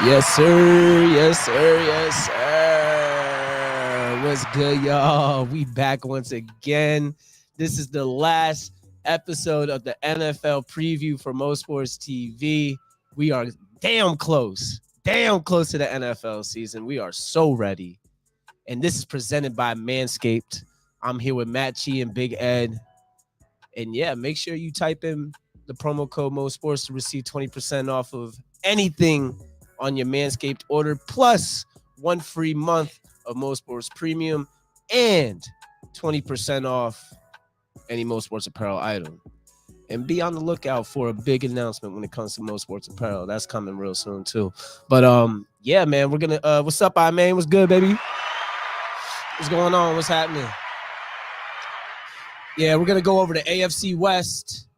Yes, sir. Yes, sir. Yes, sir. What's good, y'all? We back once again. This is the last episode of the NFL preview for Mo Sports TV. We are damn close to the NFL season. We are so ready. And this is presented by Manscaped. I'm here with Matt Chi and Big Ed. And yeah, make sure you type in the promo code Mo Sports to receive 20% off of anything on your Manscaped order, plus 1 free month of Mo Sports Premium and 20% off any Mo Sports apparel item. And be on the lookout for a big announcement when it comes to Mo Sports apparel. That's coming real soon too. But yeah, man, we're gonna what's up, I man? What's good, baby? What's going on? What's happening? Yeah, we're gonna go over the AFC West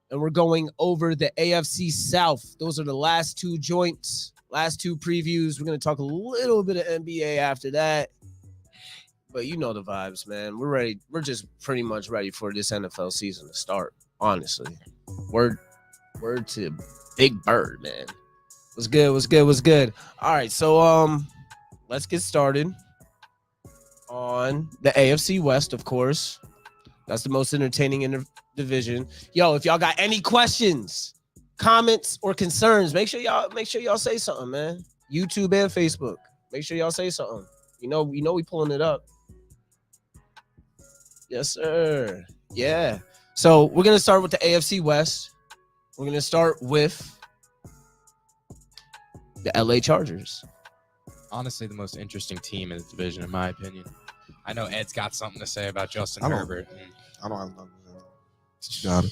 and we're going over the AFC South. Those are the last two joints. Last two previews. We're going to talk a little bit of NBA after that. But you know the vibes, man. We're ready. We're just pretty much ready for this NFL season to start, honestly. Word to Big Bird, man. What's good? All right, so let's get started on the AFC West, of course. That's the most entertaining division. Yo, if y'all got any questions, comments, or concerns, make sure y'all say something, man. YouTube and Facebook. Make sure y'all say something. You know we pulling it up. Yes, sir. Yeah. So we're gonna start with the AFC West. We're gonna start with the LA Chargers. Honestly, the most interesting team in the division, in my opinion. I know Ed's got something to say about Justin Herbert. I don't have nothing to say. Got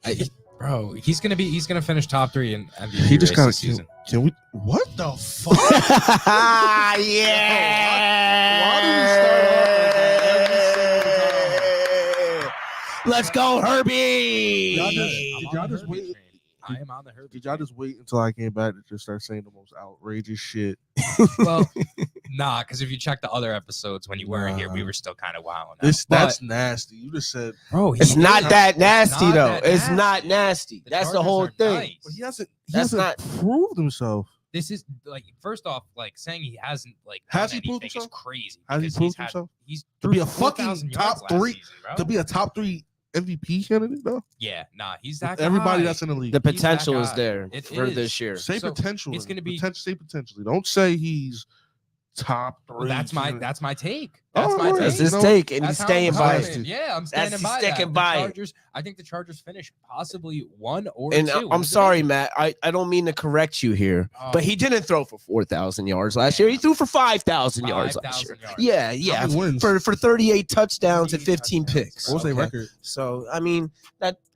it. Bro, he's gonna finish top 3 in MVP. He just got a season. Can we? What the fuck? Yeah. Why do we start off like that? Let's go, Herbie. Did y'all just wait? I am on the Herbie. Did y'all just wait until I came back to just start saying the most outrageous shit? Well, nah, because if you check the other episodes when you weren't here, we were still kind of wilding. That's nasty. You just said, bro, it's not that nasty though. It's not nasty. That's the whole thing. Nice. but he hasn't proved himself. This is like, first off, like saying he hasn't like Has done he proved anything is himself? crazy. Has he because proved himself? He's To be a threw fucking 4,000 top yards last 3 season, bro. To be a top 3 MVP candidate, though. Yeah, nah, he's that Everybody guy. that's in the league. The He's potential that is guy. there It for is. this year. Say So, potential. it's gonna be- say potentially. Don't say he's top 3. Well, that's my take. Oh, That's my right. That's take. his No, take, and That's he's how I'm staying by coming. it. Yeah, I'm standing That's by sticking that. by it. The Chargers, I think the Chargers finish possibly 1 or And 2. I'm sorry, Matt. I don't mean to correct you here, but he didn't throw for 4,000 yards last year. He threw for 5,000 yards last year. 5,000 yards. Yeah. How many wins? For 38 touchdowns and 15 touchdowns, picks. What was their Okay? record? So, I mean,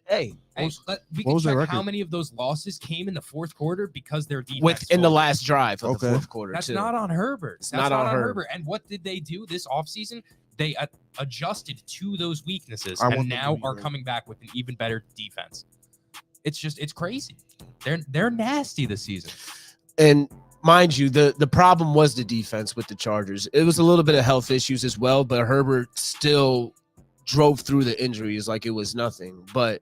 hey, Hey, we what can was their check how record? many of those losses came in the fourth quarter because their defense within the folded. last drive of the Okay. fourth quarter, That's too. not on Herbert. It's That's not on on Herbert. Herbert. And what did they do this offseason? They adjusted to those weaknesses I want and them to now be are great. coming back with an even better defense. It's crazy. They're nasty this season. And mind you, the problem was the defense with the Chargers. It was a little bit of health issues as well, but Herbert still drove through the injuries like it was nothing. But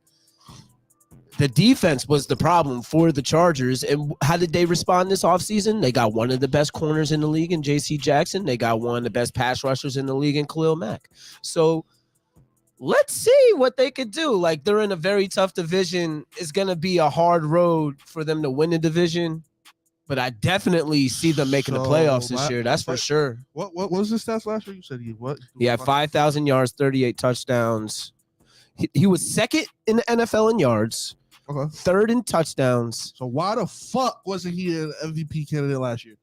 the defense was the problem for the Chargers. And how did they respond this offseason? They got one of the best corners in the league in J.C. Jackson. They got one of the best pass rushers in the league in Khalil Mack. So let's see what they could do. Like, they're in a very tough division. It's going to be a hard road for them to win the division. But I definitely see them making the playoffs this year. That's for sure. What was his stats last year? You said he what? He had 5,000 yards, 38 touchdowns. He was second in the NFL in yards. Okay. Third in touchdowns. So why the fuck wasn't he an MVP candidate last year?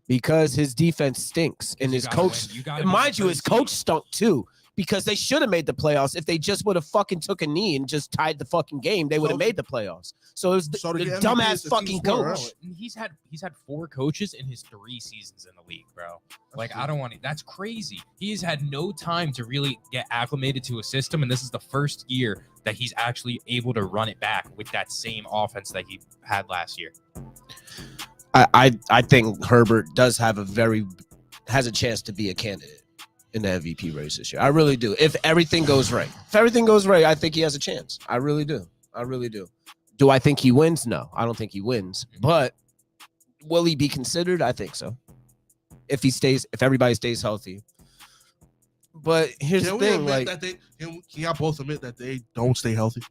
Because his defense stinks and his coach, mind you, his coach stunk too. Because they should have made the playoffs if they just would have fucking took a knee and just tied the fucking game. They would have made the playoffs. So it was the dumbass fucking coach. He's had 4 coaches in his 3 seasons in the league, bro. Like, I don't want to. That's crazy. He's had no time to really get acclimated to a system, and this is the first year that he's actually able to run it back with that same offense that he had last year. I think Herbert does have has a chance to be a candidate in the MVP race this year. I really do. If everything goes right. I think he has a chance. I really do. Do I think he wins? No, I don't think he wins. But Will he be considered? I think so. If everybody stays healthy. But here's the thing, like can y'all both admit that they don't stay healthy?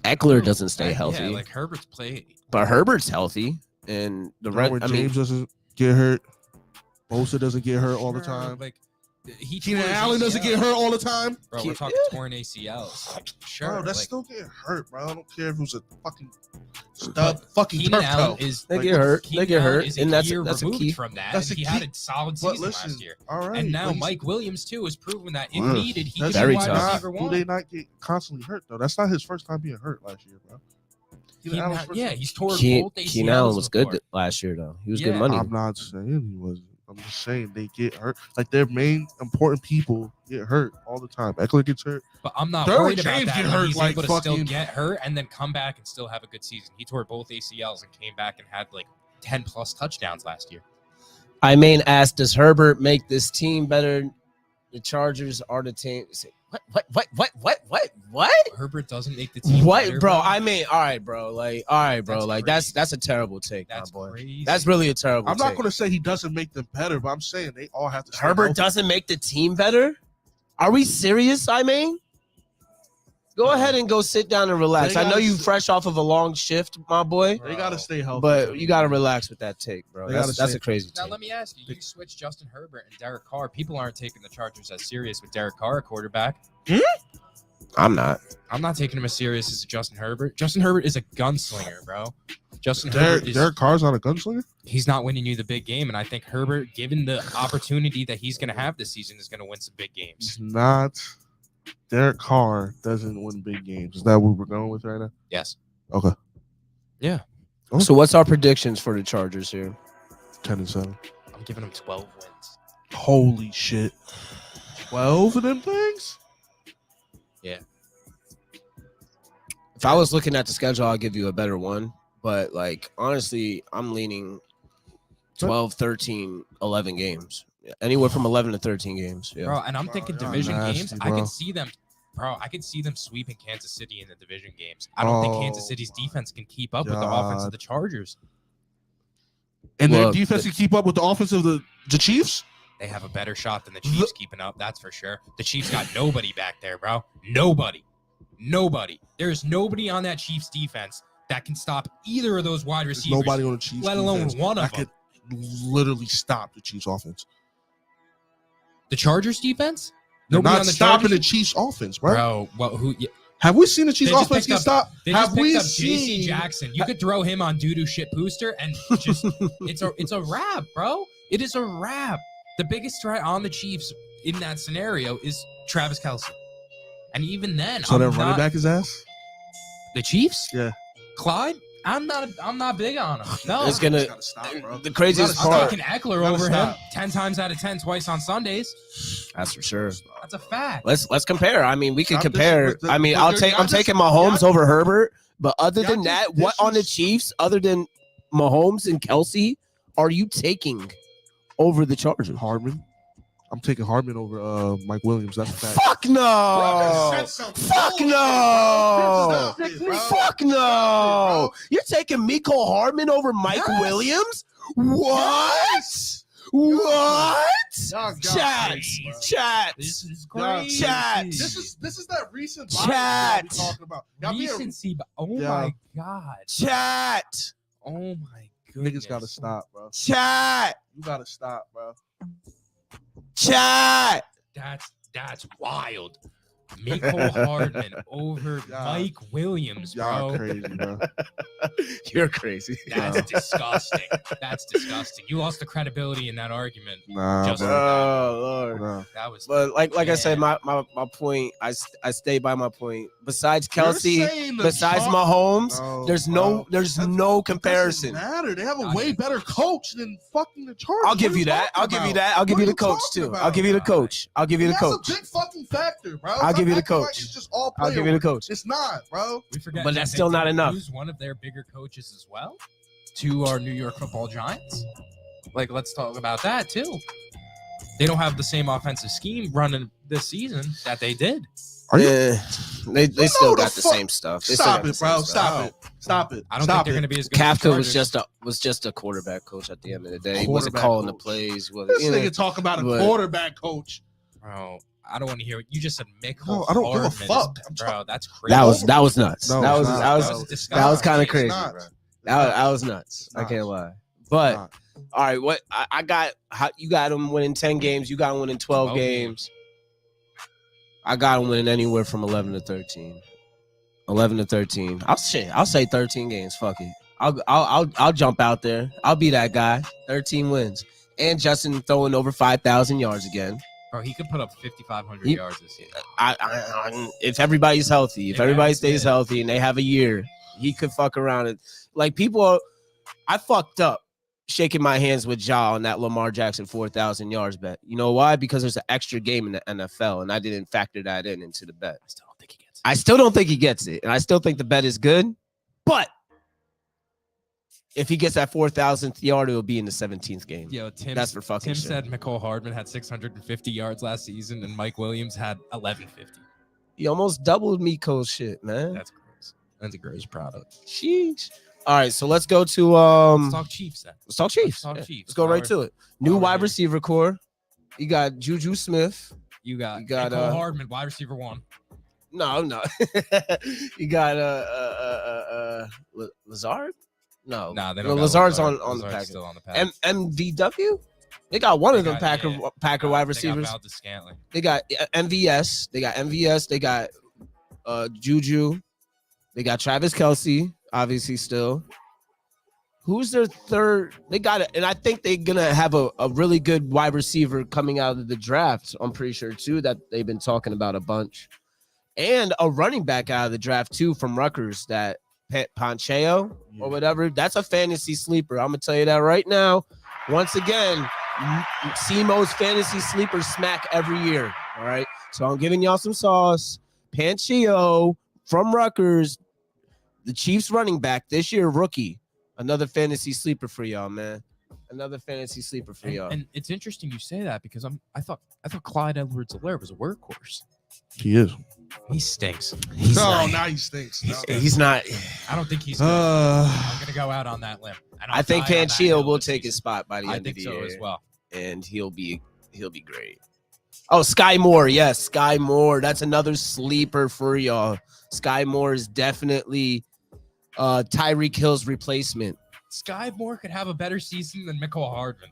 Eckler doesn't stay healthy. Yeah, like Herbert's play. But Herbert's healthy, and James doesn't get hurt. Bosa doesn't get hurt all the time. Like Keenan Allen doesn't get hurt all the time. Bro, we're talking torn ACLs. Sure, bro, that's like, still getting hurt, bro. I don't care if it was a fucking stud, fucking Keenan turf Allen toe. is they get hurt. Keenan they get Allen hurt, is and that's a a key. from that. That's and a he key. had a solid season last year. All right, And now Mike Williams too has proven that if needed, he can be wide receiver one. Do they not get constantly hurt though? That's not his first time being hurt last year, bro. He's torn both ACLs. Keenan Allen was good last year though. He was good money. I'm not saying he wasn't. I'm just saying they get hurt. Like their main important people get hurt all the time. Eckler gets hurt. But I'm not Derwin worried about James that. get hurt, He's like, able to fucking- still get hurt and then come back and still have a good season. He tore both ACLs and came back and had like 10 plus touchdowns last year. I mean, asked, does Herbert make this team better? The Chargers are the team. What? Herbert doesn't make the team. What, better, bro? I mean, all right, bro. That's a terrible take, That's my boy. crazy. That's really a terrible I'm take. not going to say he doesn't make them better, but I'm saying they all have to. stay Herbert healthy. doesn't make the team better? Are we serious, I mean? Go ahead and go sit down and relax. I know you fresh off of a long shift, my boy, They got to stay healthy. but you got to relax with that take, bro. They That's gotta a crazy Now take. let me ask you: you switch Justin Herbert and Derek Carr. People aren't taking the Chargers as serious with Derek Carr, a quarterback. I'm not. I'm not taking him as serious as Justin Herbert. Justin Herbert is a gunslinger, bro. Justin Herbert is. Derek Carr's not a gunslinger. He's not winning you the big game, and I think Herbert, given the opportunity that he's going to have this season, is going to win some big games. He's not. Derek Carr doesn't win big games. Is that what we're going with right now? Yes. Okay. Yeah. So what's our predictions for the Chargers here? 10-7. I'm giving him 12 wins. Holy shit. 12 of them things? Yeah. If I was looking at the schedule, I'll give you a better one. But, like, honestly, I'm leaning 12, 13, 11 games. Anywhere from 11 to 13 games. Yeah. Bro, and I'm thinking y'all division nasty, games. bro. I could see them. Bro, I could see them sweeping Kansas City in the division games. I don't think Kansas City's defense can keep up with the offense of the Chargers. And Well, their defense can keep up with the offense of the Chiefs? They have a better shot than the Chiefs keeping up, that's for sure. The Chiefs got nobody back there, bro. Nobody. There's nobody on that Chiefs defense that can stop either of those wide There's receivers. nobody on the Chiefs let alone defense one of that them. could literally stop the Chiefs offense. The Chargers defense? They're Nobody not on the stopping Chargers? the Chiefs offense, bro. Bro, well, who? Yeah, Have we seen the Chiefs They just offense picked get up- stopped? they Have just we picked up J.C. seen? Jackson. You could throw him on doo-doo shit booster, and just it's a wrap, bro. It is a wrap. The biggest threat on the Chiefs in that scenario is Travis Kelce, and even then, So I'm they're not, running back his ass? the Chiefs. Yeah. Clyde. I'm not big on him. No, It's gonna. Gotta stop, bro. The craziest I'm part. taking Eckler Gotta over stop. him 10 times out of 10 twice on Sundays. That's for sure. That's a fact. Let's compare. I mean, we can Stop this compare. with the- I mean, but I'm y'all taking just- Mahomes y'all- over Herbert. But other than y'all that, just what on the disres- Chiefs, other than Mahomes and Kelsey, are you taking over the Chargers? Hardman. I'm taking Hardman over Mike Williams. That's a fact. Fuck no! Fuck no! Fuck no! You're taking Mecole Hardman over Mike Williams? What? What? Chat, chat, This is Y'all- crazy. Chat. This is that recent Chat. bias that we talking about. Y'all being- Recency. Oh Yeah. my god. chat, Oh my goodness. Niggas gotta stop, bro. chat, You gotta stop, bro. chat. That's wild. Mecole Hardman over Y'all- Mike Williams, Y'all bro. crazy, bro. You're crazy. That's disgusting. That's disgusting. You lost the credibility in that argument. Nah, Just- bro. Oh Lord. Nah. That was. But like I said, Yeah. my point. I stay by my point. Besides You're Kelsey, saying the besides Char- Mahomes, No, there's bro. no comparison. Doesn't matter. They have a I way mean- better coach than fucking the Chargers. I'll give What are you that. talking I'll give you about? that. I'll give What you are the coach talking too. about? I'll give you the coach. I'll give you the That's coach. a big fucking factor, bro. I'll give you the Acting like coach. it's just all I'll give you the player coach. It's not, bro. We forget, But that that's they still did not enough. Lose one of their bigger coaches as well to our New York Football Giants. Like, let's talk about that too. They don't have the same offensive scheme running this season that they did. Are you? They still know the got the fuck- same stuff. They still Stop got it, the same bro. stuff. Stop it. I don't Stop think they're it. going to be as good. as the Kafka was Chargers. just a quarterback coach at the end of the day. He wasn't Quarterback calling the coach. plays. This nigga talking about a quarterback coach. Bro, I don't want to hear what you just said. Mick No, I don't give a Hardman fuck. Bro, that's crazy. That was nuts. No, that it's was not. that was No, it's that was not. kind of It's crazy. not. Bro. That was nuts. I can't lie. But all right, what I got? You got him winning 10 games. You got him winning 12 games. I got him winning anywhere from 11 to 13. 11 to 13. I'll say 13 games. Fuck it. I'll jump out there. I'll be that guy. 13 wins. And Justin throwing over 5,000 yards again. Bro, he could put up 5,500 yards this year. If everybody's healthy, if everybody stays healthy and they have a year, he could fuck around. And like I fucked up shaking my hands with Ja on that Lamar Jackson 4,000 yards bet. You know why? Because there's an extra game in the NFL, and I didn't factor that into the bet. I still don't think he gets it, and I still think the bet is good. But if he gets that 4,000th yard, it will be in the 17th game. Yo, that's for fucking Tim shit. said Mecole Hardman had 650 yards last season, and Mike Williams had 1,150. He almost doubled Miko's shit, man. That's gross. That's a gross product. Sheesh. All right, so let's go to let's talk Chiefs then. Let's talk Chiefs. Let's go right to it. New wide receiver core. You got Juju Smith. You got Mecole Hardman, wide receiver 1. No. You got Lazard? No. Nah, they don't. Lazard's on the Packers. Still on the Packers. MVW? They got one of them Packer wide receivers. They got MVS. They got Juju. They got Travis Kelce, obviously still. Who's their third? They got it, and I think they're gonna have a really good wide receiver coming out of the draft. I'm pretty sure too that they've been talking about a bunch, and a running back out of the draft too from Rutgers, that Poncheo or whatever. That's a fantasy sleeper. I'm gonna tell you that right now. Once again, CMO's fantasy sleeper smack every year. All right, so I'm giving y'all some sauce. Poncheo from Rutgers, the Chiefs running back this year, rookie. Another fantasy sleeper for y'all, man. Another fantasy sleeper for y'all. And it's interesting you say that because I thought Clyde Edwards-Helaire was a workhorse. He is. He stinks. Now he stinks. He's not. I don't think he's good. I'm gonna go out on that limb. I think Panchio will take his spot by the end of the year. I think so as well. And he'll be great. Oh, Sky Moore. Yes, Sky Moore. That's another sleeper for y'all. Sky Moore is definitely Tyreek Hill's replacement. Sky Moore could have a better season than Mecole Hardman.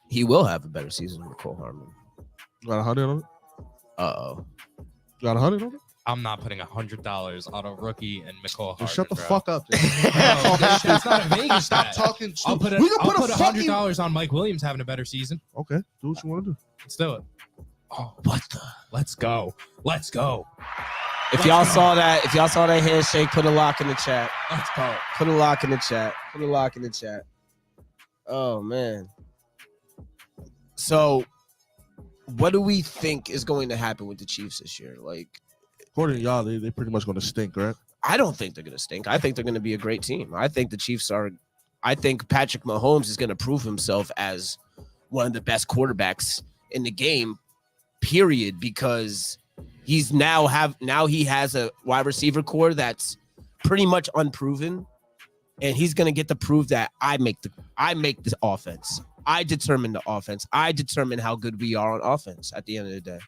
He will have a better season than Mecole Hardman. Got 100 on it? Uh-oh. Got 100 on it? I'm not putting $100 on a rookie and Mecole Hardman. Just shut the bro. fuck up. That's not a Vegas. Stop talking. I'll put $100 on Mike Williams having a better season. Okay, do what you want to do. Let's do it. Oh, what the? Let's go. If y'all saw that handshake, put a lock in the chat. Let's go. Put a lock in the chat. Oh man. So, what do we think is going to happen with the Chiefs this year? Like, according to y'all, they pretty much going to stink, right? I don't think they're going to stink. I think they're going to be a great team. I think the Chiefs are. I think Patrick Mahomes is going to prove himself as one of the best quarterbacks in the game. Period, because he's now he has a wide receiver core that's pretty much unproven, and he's gonna get to prove that I make the offense. I determine the offense. I determine how good we are on offense at the end of the day.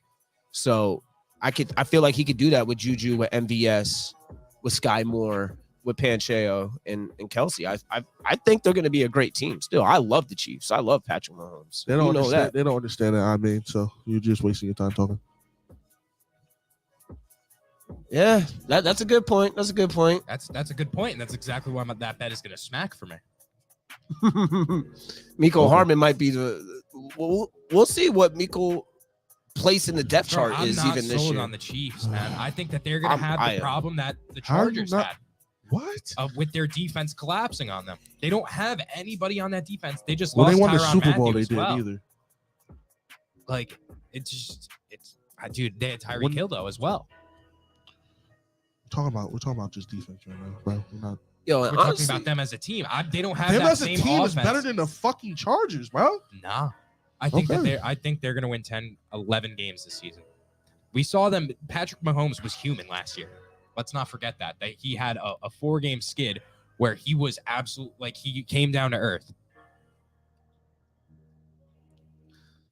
So I feel like he could do that with Juju, with MVS, with Sky Moore, with Pancheo and Kelsey. I think they're gonna be a great team. Still, I love the Chiefs. I love Patrick Mahomes. They don't understand. They don't understand that. So you're just wasting your time talking. Yeah, that's a good point. That's a good point. That's a good point, and that's exactly why that bet is going to smack for me. Mecole Hardman might be we'll see what Mecole place in the depth chart is even this year. I'm not sold on the Chiefs, man. I think that they're going to have the problem that the Chargers had. What? With their defense collapsing on them. They don't have anybody on that defense. They just lost. They won Tyrann the Super Bowl. Matthew They did either. Like dude, they had Tyreek Hill though as well. We're talking about just defense right now, bro. We're talking about them as a team. They don't have them that same offense. Them as a team is better than the fucking Chargers, bro. Nah. I think they're going to win 10, 11 games this season. We saw them. Patrick Mahomes was human last year. Let's not forget that he had a 4-game skid where he was absolute, like he came down to earth.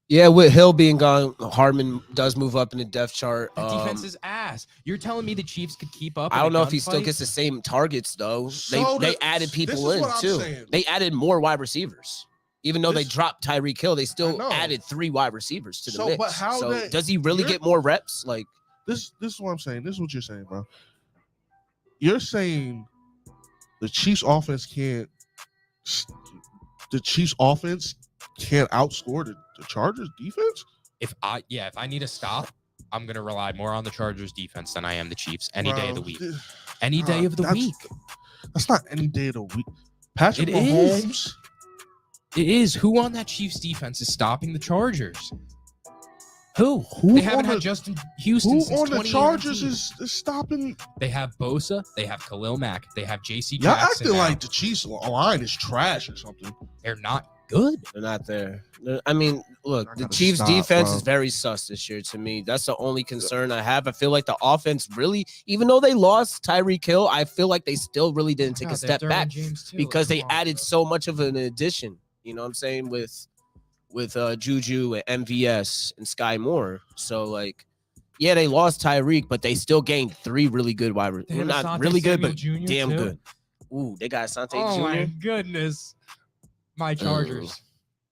Yeah, with Hill being gone, Hardman does move up in the depth chart. The defense is ass. You're telling me the Chiefs could keep up? I don't know if he still gets the same targets though. They added people in too. They added more wide receivers. Even though they dropped Tyreek Hill, they still added 3 wide receivers to the mix. But how does he really get more reps? Like this is what I'm saying. This is what you're saying, bro. You're saying the Chiefs offense can't outscore the Chargers defense? If I need a stop, I'm gonna rely more on the Chargers defense than I am the Chiefs any day of the week. Any day of the week. That's not any day of the week. Patrick Mahomes. It is. Who on that Chiefs defense is stopping the Chargers? Who? They haven't had Justin Houston since 2018. Who on the Chargers is stopping? They have Bosa. They have Khalil Mack. They have J.C. Y'all Jackson. acting like the Chiefs line is trash or something. They're not good. They're not there. I mean, look, the Chiefs defense is very sus this year to me. That's the only concern I have. I feel like the offense really, even though they lost Tyreek Hill, I feel like they still really didn't take a step back because they added so much of an addition. You know what I'm saying? With Juju and MVS and Sky Moore. So like, yeah, they lost Tyreek, but they still gained 3 really good wide receivers. Not really good, but damn good. Ooh, they got Asante Jr. Oh my goodness. My Chargers.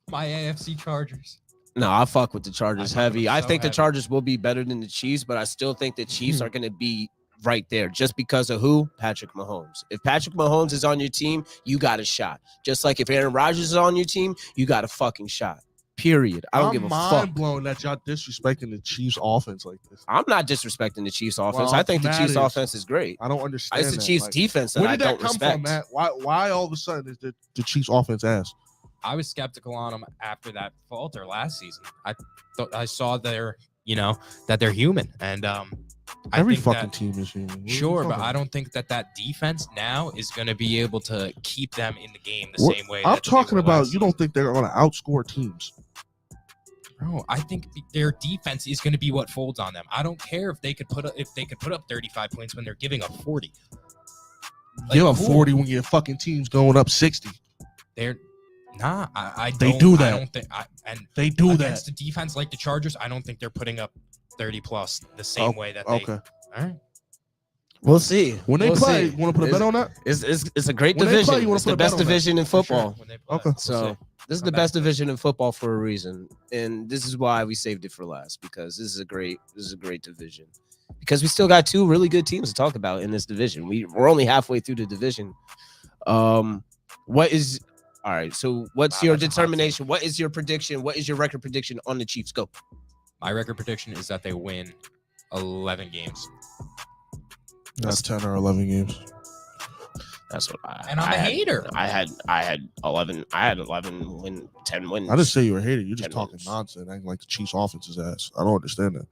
My AFC Chargers. No, I fuck with the Chargers heavy. I think the Chargers will be better than the Chiefs, but I still think the Chiefs are going to be right there just because of who? Patrick Mahomes. If Patrick Mahomes is on your team, you got a shot. Just like if Aaron Rodgers is on your team, you got a fucking shot. Period. I don't give a fuck. I'm mind blown that y'all disrespecting the Chiefs offense like this. I'm not disrespecting the Chiefs offense. I think the Chiefs offense is great. I don't understand. It's the Chiefs defense that I don't respect. Where did that come from, Matt? Why all of a sudden is the Chiefs offense ass? I was skeptical on them after that falter last season. I saw that they're human, and every fucking team is human. Sure, but I don't think that defense now is going to be able to keep them in the game the same way. I'm talking about. You don't think they're going to outscore teams? Bro, I think their defense is going to be what folds on them. I don't care if they could put up 35 points when they're giving up 40. Give up 40 when your fucking team's going up 60. They're nah. They do that. I don't think. They do that against the defense like the Chargers. I don't think they're putting up 30 plus the same way that they. Okay. All right. We'll see. When they play, you want to put a bet on that? It's a great division. It's the best division in football. Sure. Okay. So this is the best division in football for a reason, and this is why we saved it for last because this is a great division. Because we still got 2 really good teams to talk about in this division. We're only halfway through the division. What is all right? So what's your determination? What is your prediction? What is your record prediction on the Chiefs? Go. My record prediction is that they win 11 games. That's 10 or 11 games. That's what I. And I'm a hater. I had 11. I had 11 win 10 wins. I didn't say you were a hater. You're just talking nonsense, acting like the Chiefs' offense is ass. I don't understand that.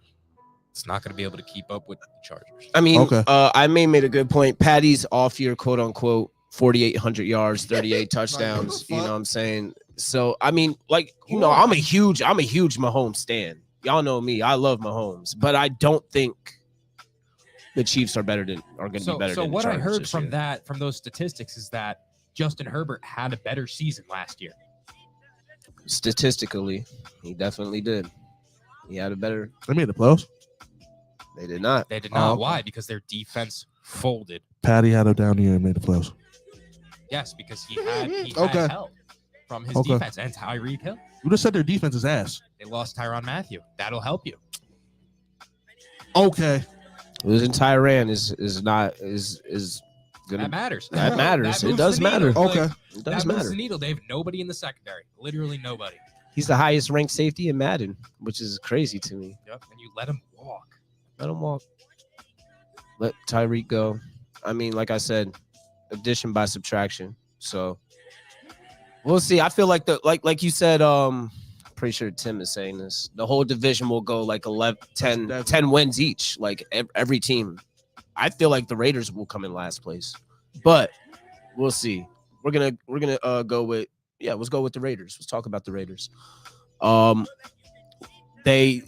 It's not going to be able to keep up with the Chargers. I mean, I made a good point. Patty's off year, quote unquote, 4,800 yards, 38 touchdowns. You know what I'm saying? So I mean, like, you know, I'm a huge Mahomes stan. Y'all know me. I love Mahomes, but I don't think the Chiefs are going to be better than the Chargers. So what I heard from those statistics is that Justin Herbert had a better season last year. Statistically, he definitely did. He had a better. They made the playoffs. They did not. They did not. Why? Because their defense folded. Patty had a down year and made the playoffs. Yes, because he had help from his defense and Tyreek Hill. You just said their defense is ass. They lost Tyrann Mathieu. That'll help you. Okay. Losing Tyrann is gonna. That matters. That matters. It does matter. Okay. It does matter. The needle. They have nobody in the secondary. Literally nobody. He's the highest ranked safety in Madden, which is crazy to me. Yep. And you let him walk. Let him walk. Let Tyreek go. I mean, like I said, addition by subtraction. So we'll see. I feel like like you said, pretty sure Tim is saying this. The whole division will go like 10 wins each, like every team. I feel like the Raiders will come in last place, but we'll see. We're gonna go with let's go with the Raiders. Let's talk about the Raiders. They,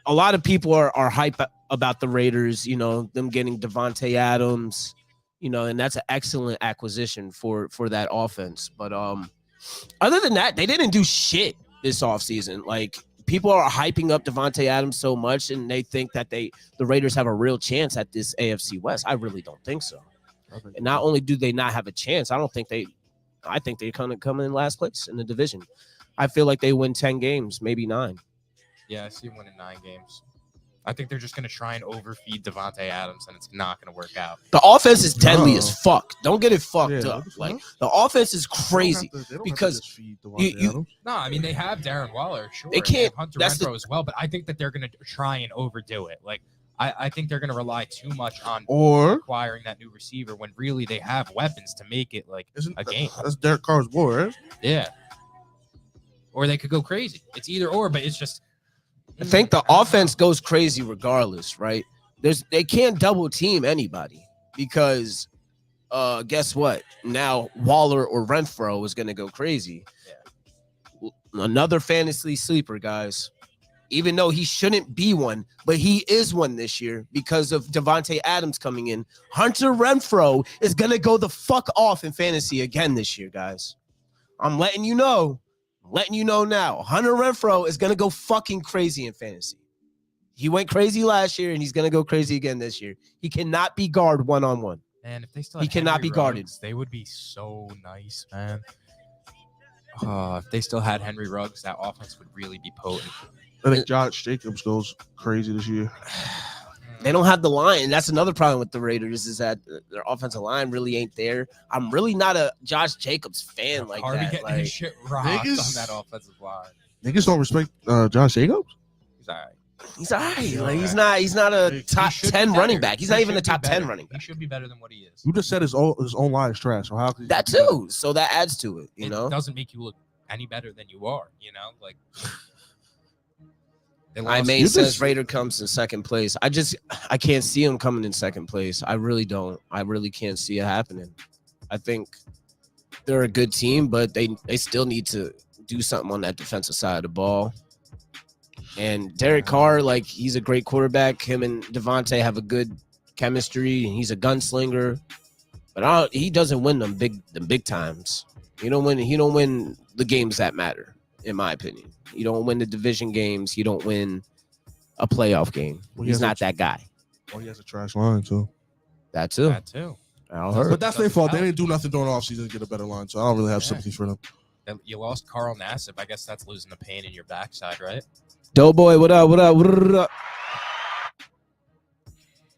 a lot of people are hype about the Raiders, them getting Devontae Adams, and that's an excellent acquisition for that offense. But other than that, they didn't do shit this offseason. Like, people are hyping up Devontae Adams so much, and they think that the Raiders have a real chance at this AFC West. I really don't think so. And not only do they not have a chance, I think they kind of come in last place in the division. I feel like they win 10 games, maybe 9. Yeah, I see him winning 9 games. I think they're just going to try and overfeed Devontae Adams, and it's not going to work out. The offense is deadly as fuck. Don't get it fucked up. Like, the offense is crazy because no, I mean, they have Darren Waller, sure. They can't. Hunter Renfrow as well, but I think that they're going to try and overdo it. Like, I think they're going to rely too much on acquiring that new receiver when really they have weapons to make it like a game. That's Derek Carr's boy, right? Yeah. Or they could go crazy. It's either or, but it's just. I think the offense goes crazy regardless, right? They can't double team anybody because guess what? Now Waller or Renfrow is going to go crazy. Yeah. Another fantasy sleeper, guys. Even though he shouldn't be one, but he is one this year because of Devontae Adams coming in. Hunter Renfrow is going to go the fuck off in fantasy again this year, guys. I'm letting you know. Now. Hunter Renfrow is going to go fucking crazy in fantasy. He went crazy last year, and he's going to go crazy again this year. He cannot be guarded one-on-one. Man, if they still he cannot be guarded. They would be so nice, man. If they still had Henry Ruggs, that offense would really be potent. I think Josh Jacobs goes crazy this year. They don't have the line. That's another problem with the Raiders is that their offensive line really ain't there. I'm really not a Josh Jacobs fan like Harvey that. Getting his shit rocked on that offensive line. Niggas don't respect Josh Jacobs. He's all right. He's all right. Like, he's not a top 10 running back. He's not even a top 10 running back. He should be better than what he is. You just said his own line is trash. So how could that too? So that adds to it. You know, it doesn't make you look any better than you are. You know, like. I mean, says Raider comes in second place. I can't see him coming in second place. I really don't. I really can't see it happening. I think they're a good team, but they still need to do something on that defensive side of the ball. And Derek Carr, like, he's a great quarterback. Him and Devontae have a good chemistry. He's a gunslinger, but he doesn't win them big times. He don't win the games that matter, in my opinion. You don't win the division games. You don't win a playoff game. He's not that guy. Well, he has a trash line, too. That too. But that's their fault. They didn't do nothing during the offseason to get a better line, so I don't really have sympathy for them. You lost Carl Nassib. I guess that's losing the pain in your backside, right? Doughboy, what up?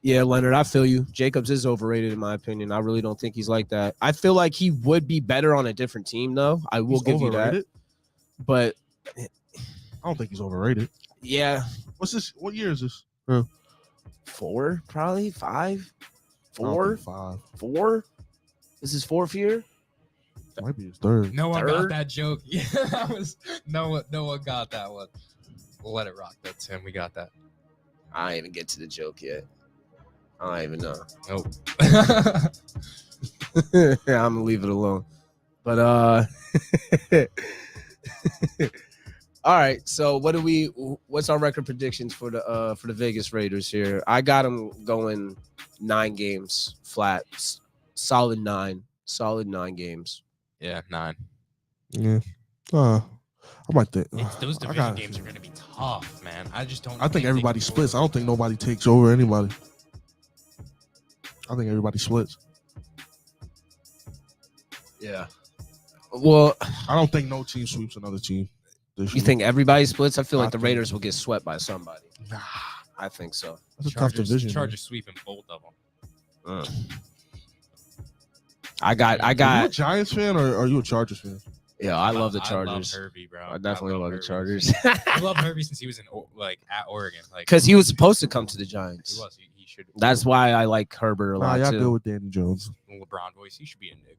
Yeah, Leonard, I feel you. Jacobs is overrated, in my opinion. I really don't think he's like that. I feel like he would be better on a different team, though. I will give you that. But I don't think he's overrated. Yeah. What's this? What year is this? 4, probably 5. 4. 5. 4. This is 4th year. Might be his 3rd. No one got that joke. Yeah, that was no one got that one. We'll let it rock. That's him. We got that. I didn't even get to the joke yet. I don't even know. Nope. Yeah, I'm gonna leave it alone. But all right. So what's our record predictions for the Vegas Raiders here? I got them going 9 games flat, solid 9 games. Yeah, 9. Yeah. I might think those division games are going to be tough, man. I just don't. I think everybody splits. I don't think nobody takes over anybody. I think everybody splits. Yeah. Well, I don't think no team sweeps another team. You think everybody splits? I feel like the Raiders will get swept by somebody. Nah, I think so. That's a tough division. Chargers sweeping both of them. I got. Are you a Giants fan or are you a Chargers fan? Yeah, I love the Chargers. I love Herbie, bro. I definitely love the Chargers. I love Herbie since he was at Oregon. Because he was supposed to come to the Giants. He was. He should. That's why I like Herbert a lot too. too. Good with Danny Jones. LeBron voice. He should be a Nick.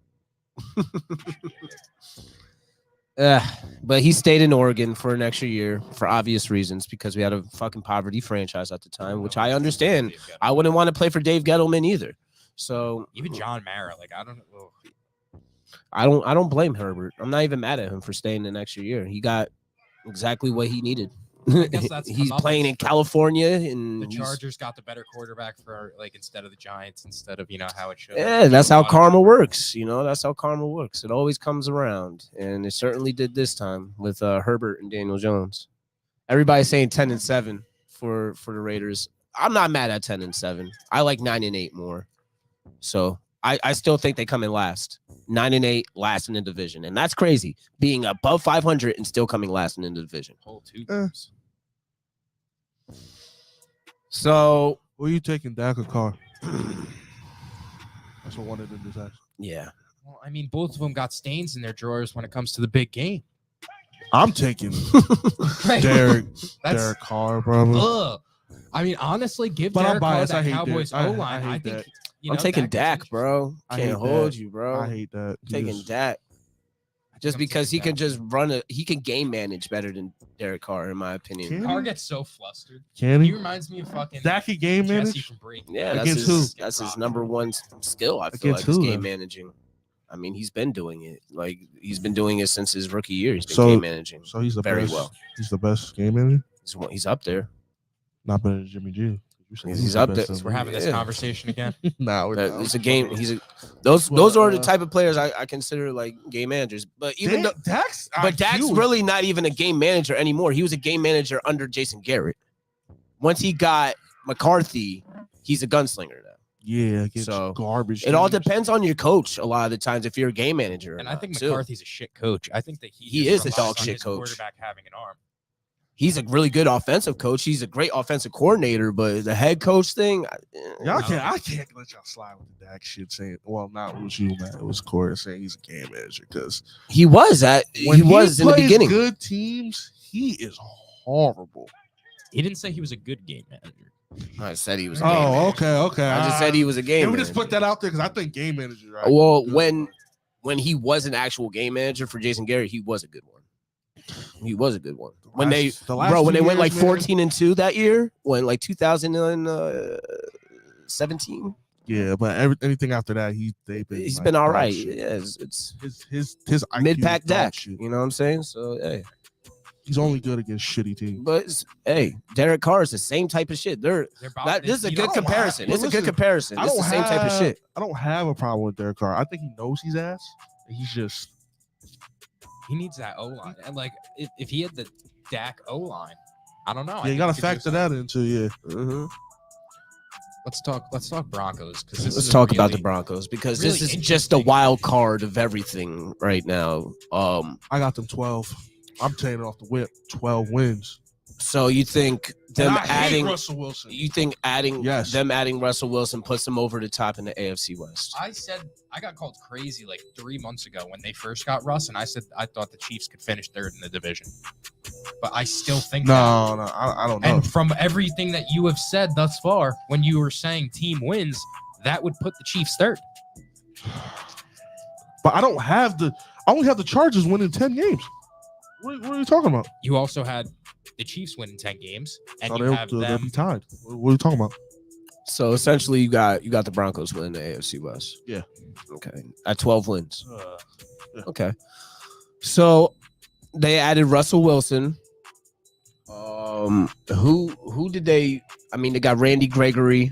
But he stayed in Oregon for an extra year for obvious reasons because we had a fucking poverty franchise at the time, which I understand. I wouldn't want to play for Dave Gettleman either. So even John Mara, like I don't know. I don't blame Herbert. I'm not even mad at him for staying an extra year. He got exactly what he needed. I guess that's He's comeuppance playing in for California, and The Chargers got the better quarterback for like instead of the Giants, instead of how it should. Yeah, that's how karma works. That's how karma works. It always comes around, and it certainly did this time with Herbert and Daniel Jones. Everybody's saying 10-7 for the Raiders. I'm not mad at 10-7. I like 9-8 more. So I still think they come in last. 9-8, last in the division, and that's crazy. Being above 500 and still coming last in the division. Whole 2 games. So, who are you taking, Dak or Carr? That's what one of them decides. Yeah. Well, I mean, both of them got stains in their drawers when it comes to the big game. I'm taking Derek Carr, probably. Ugh. I mean, honestly, give Derek Carr that Cowboys O-line. I think I'm taking Dak, bro. Can't hold you, bro. I hate that. Taking Dak. Just because he can just he can game manage better than Derek Carr, in my opinion. Carr gets so flustered. Can he reminds me of fucking Dak can game manage? Yeah, that's his number one skill, I feel like, is game managing. I mean, he's been doing it. Like, he's been doing it since his rookie year. He's been game managing. So he's the very best. Well. He's the best game manager? He's up there. Not better than Jimmy G. He's up there. We're having this conversation again. It's a game. Those are the type of players I consider like game managers. But even Dak's really not even a game manager anymore. He was a game manager under Jason Garrett. Once he got McCarthy, he's a gunslinger now. Yeah, so garbage. It all depends on your coach a lot of the times if you're a game manager. And I think McCarthy's a shit coach. I think that he is a dog shit coach. Quarterback having an arm. He's a really good offensive coach. He's a great offensive coordinator, but the head coach thing, I can't let y'all slide with the Dak shit. Saying, well, not with you, man. It was Corey saying he's a game manager because he was in the beginning. Good teams, he is horrible. He didn't say he was a good game manager. I said he was. Okay. I just said he was a game manager. We just put that out there because I think game manager. Right? Well, when he was an actual game manager for Jason Garrett, he was a good one. He was a good one. When they went like 14-2 that year, when like 2017. Yeah, but anything after that, he's been all right. Yeah, it's his mid-pack Dak. You know what I'm saying? So hey, he's only good against shitty teams. But hey, Derek Carr is the same type of shit. This is a good comparison. It's a good comparison. It's the same type of shit. I don't have a problem with Derek Carr. I think he knows he's ass. He's just. He needs that O-line. And like, if he had the Dak O-line, I don't know. Yeah, you got to factor that into, Mm-hmm. Let's talk Broncos. Let's talk about the Broncos because this is just a wild card of everything right now. I got them 12. I'm taking off the whip. 12 wins. So you think them adding Russell Wilson? You think them adding Russell Wilson puts them over the top in the AFC West? I said I got called crazy like 3 months ago when they first got Russ, and I said I thought the Chiefs could finish third in the division. But I still think I don't know. And from everything that you have said thus far, when you were saying team wins, that would put the Chiefs third. But I only have the Chargers winning 10 games. What are you talking about? You also had the Chiefs winning 10 games, and you have them tied. What are you talking about? So essentially, you got the Broncos winning the AFC West. Yeah. Okay. At 12 wins. Yeah. Okay. So they added Russell Wilson. Who did they? I mean, they got Randy Gregory.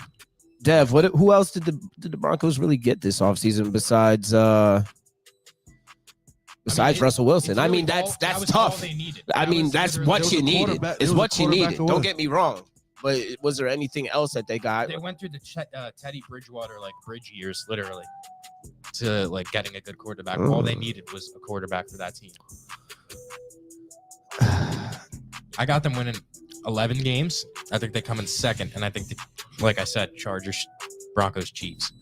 Dev, who else did the Broncos really get this offseason besides Russell Wilson? Really I mean, that's tough. I mean, that's what you needed. It's what you needed. Don't get me wrong. But was there anything else that they got? They went through the Teddy Bridgewater like bridge years, literally, to like getting a good quarterback. All they needed was a quarterback for that team. I got them winning 11 games. I think they come in second, and I think, like I said, Chargers, Broncos, Chiefs.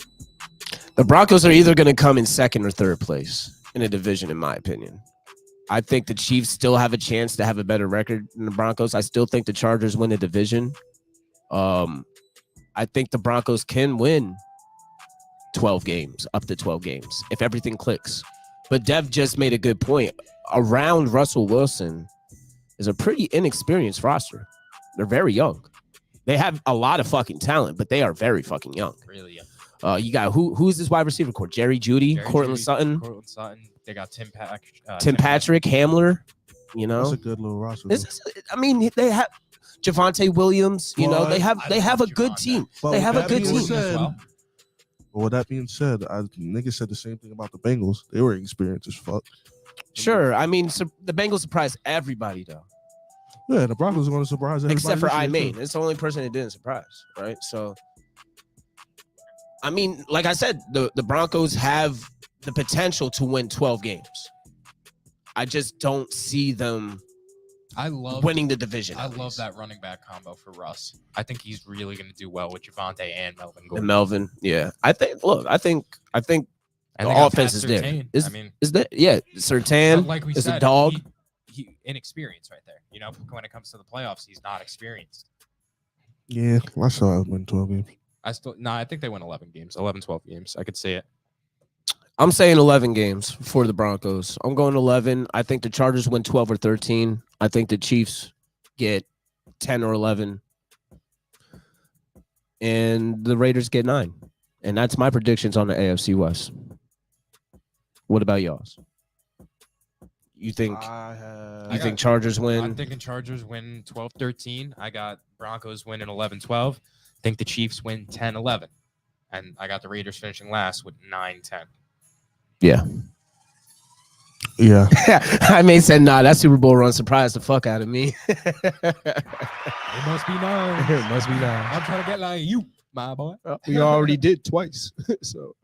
The Broncos are either going to come in second or third place in a division, in my opinion. I think the Chiefs still have a chance to have a better record than the Broncos. I still think the Chargers win the division. I think the Broncos can win 12 games, up to 12 games, if everything clicks. But Dev just made a good point. Around Russell Wilson is a pretty inexperienced roster. They're very young. They have a lot of fucking talent, but they are very fucking young. Really young. You got who's this wide receiver core? Jerry Jeudy, Courtland Sutton. They got Tim Patrick, Hamler. You That's know, a good little roster. this is. I mean, they have Javonte Williams. You know, they But have a love good Javonte. team. But They with have a that good being team. as said, well. But with that being said, niggas said the same thing about the Bengals. They were experienced as fuck. Sure. I mean, the Bengals surprised everybody though, Yeah, the Broncos are going to surprise everybody. except for this year, I Main. too. It's the only person that didn't surprise, right? So, I mean, like I said, the Broncos have the potential to win 12 games. I just don't see them I love winning the division. I at love least. that running back combo for Russ. I think he's really going to do well with Javonte and Melvin Gordon. And Melvin, yeah. I think the And they offense got Pat is there. Surtain. Is I mean, that yeah? Sertan but like we is said, a dog. He inexperienced right there. You know, when it comes to the playoffs, he's not experienced. Yeah, I saw it win 12 games. I think they win 11 games, 11, 12 games. I could see it. I'm saying 11 games for the Broncos. I'm going 11. I think the Chargers win 12 or 13. I think the Chiefs get 10 or 11. And the Raiders get 9. And that's my predictions on the AFC West. What about y'all's? You think Chargers win? I'm thinking Chargers win 12-13. I got Broncos winning 11-12. I think the Chiefs win 10-11. And I got the Raiders finishing last with 9-10. Yeah. Yeah. I may say, nah, that Super Bowl run surprised the fuck out of me. It must be 9. It must be 9. I'm trying to get like you, my boy. We already did twice. So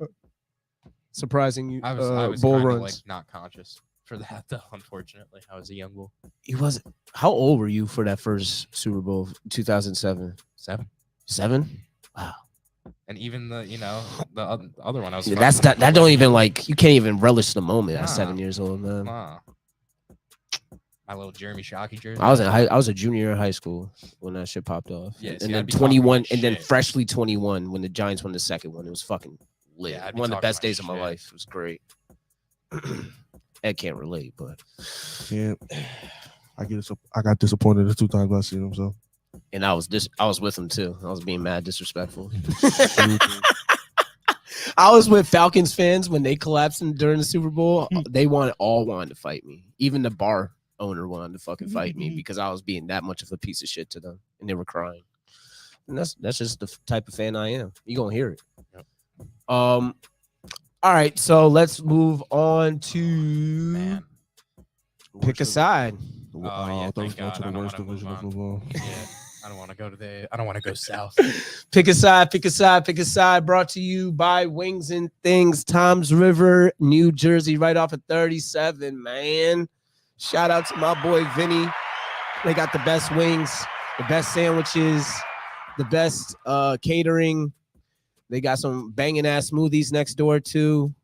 surprising you. I was Bull kind of runs. like not conscious for that though. Unfortunately, I was a young bull. He was. How old were you for that first Super Bowl, 2007? 7. 7? Wow. And even the other one I was. Yeah, that don't even like you can't even relish the moment at Nah. 7 years old, man. My little Jeremy Shockey jersey. I was a junior in high school when that shit popped off. Yeah, see, and I'd then be talking 21, my and then shit. freshly 21 when the Giants won the second one. It was fucking lit. Yeah, I'd be One of the talking best my days of my shit. life. It was great. Ed can't relate, but Yeah. I got disappointed the 2 times I seen him. So and I was with him too. I was being mad disrespectful. I was with Falcons fans when they collapsed during the Super Bowl. They wanted to fight me. Even the bar owner wanted to fucking fight me because I was being that much of a piece of shit to them, and they were crying. And that's just the type of fan I am. You gonna hear it. Yep. All right, so let's move on to Man. pick a side. yeah, thank God. I don't worst wanna move division of on. football. Yeah, I don't want to go to I don't want to go south. Pick a side. Brought to you by Wings and Things, Toms River, New Jersey, right off of 37, man. Shout out to my boy Vinny. They got the best wings, the best sandwiches, the best catering. They got some banging ass smoothies next door too,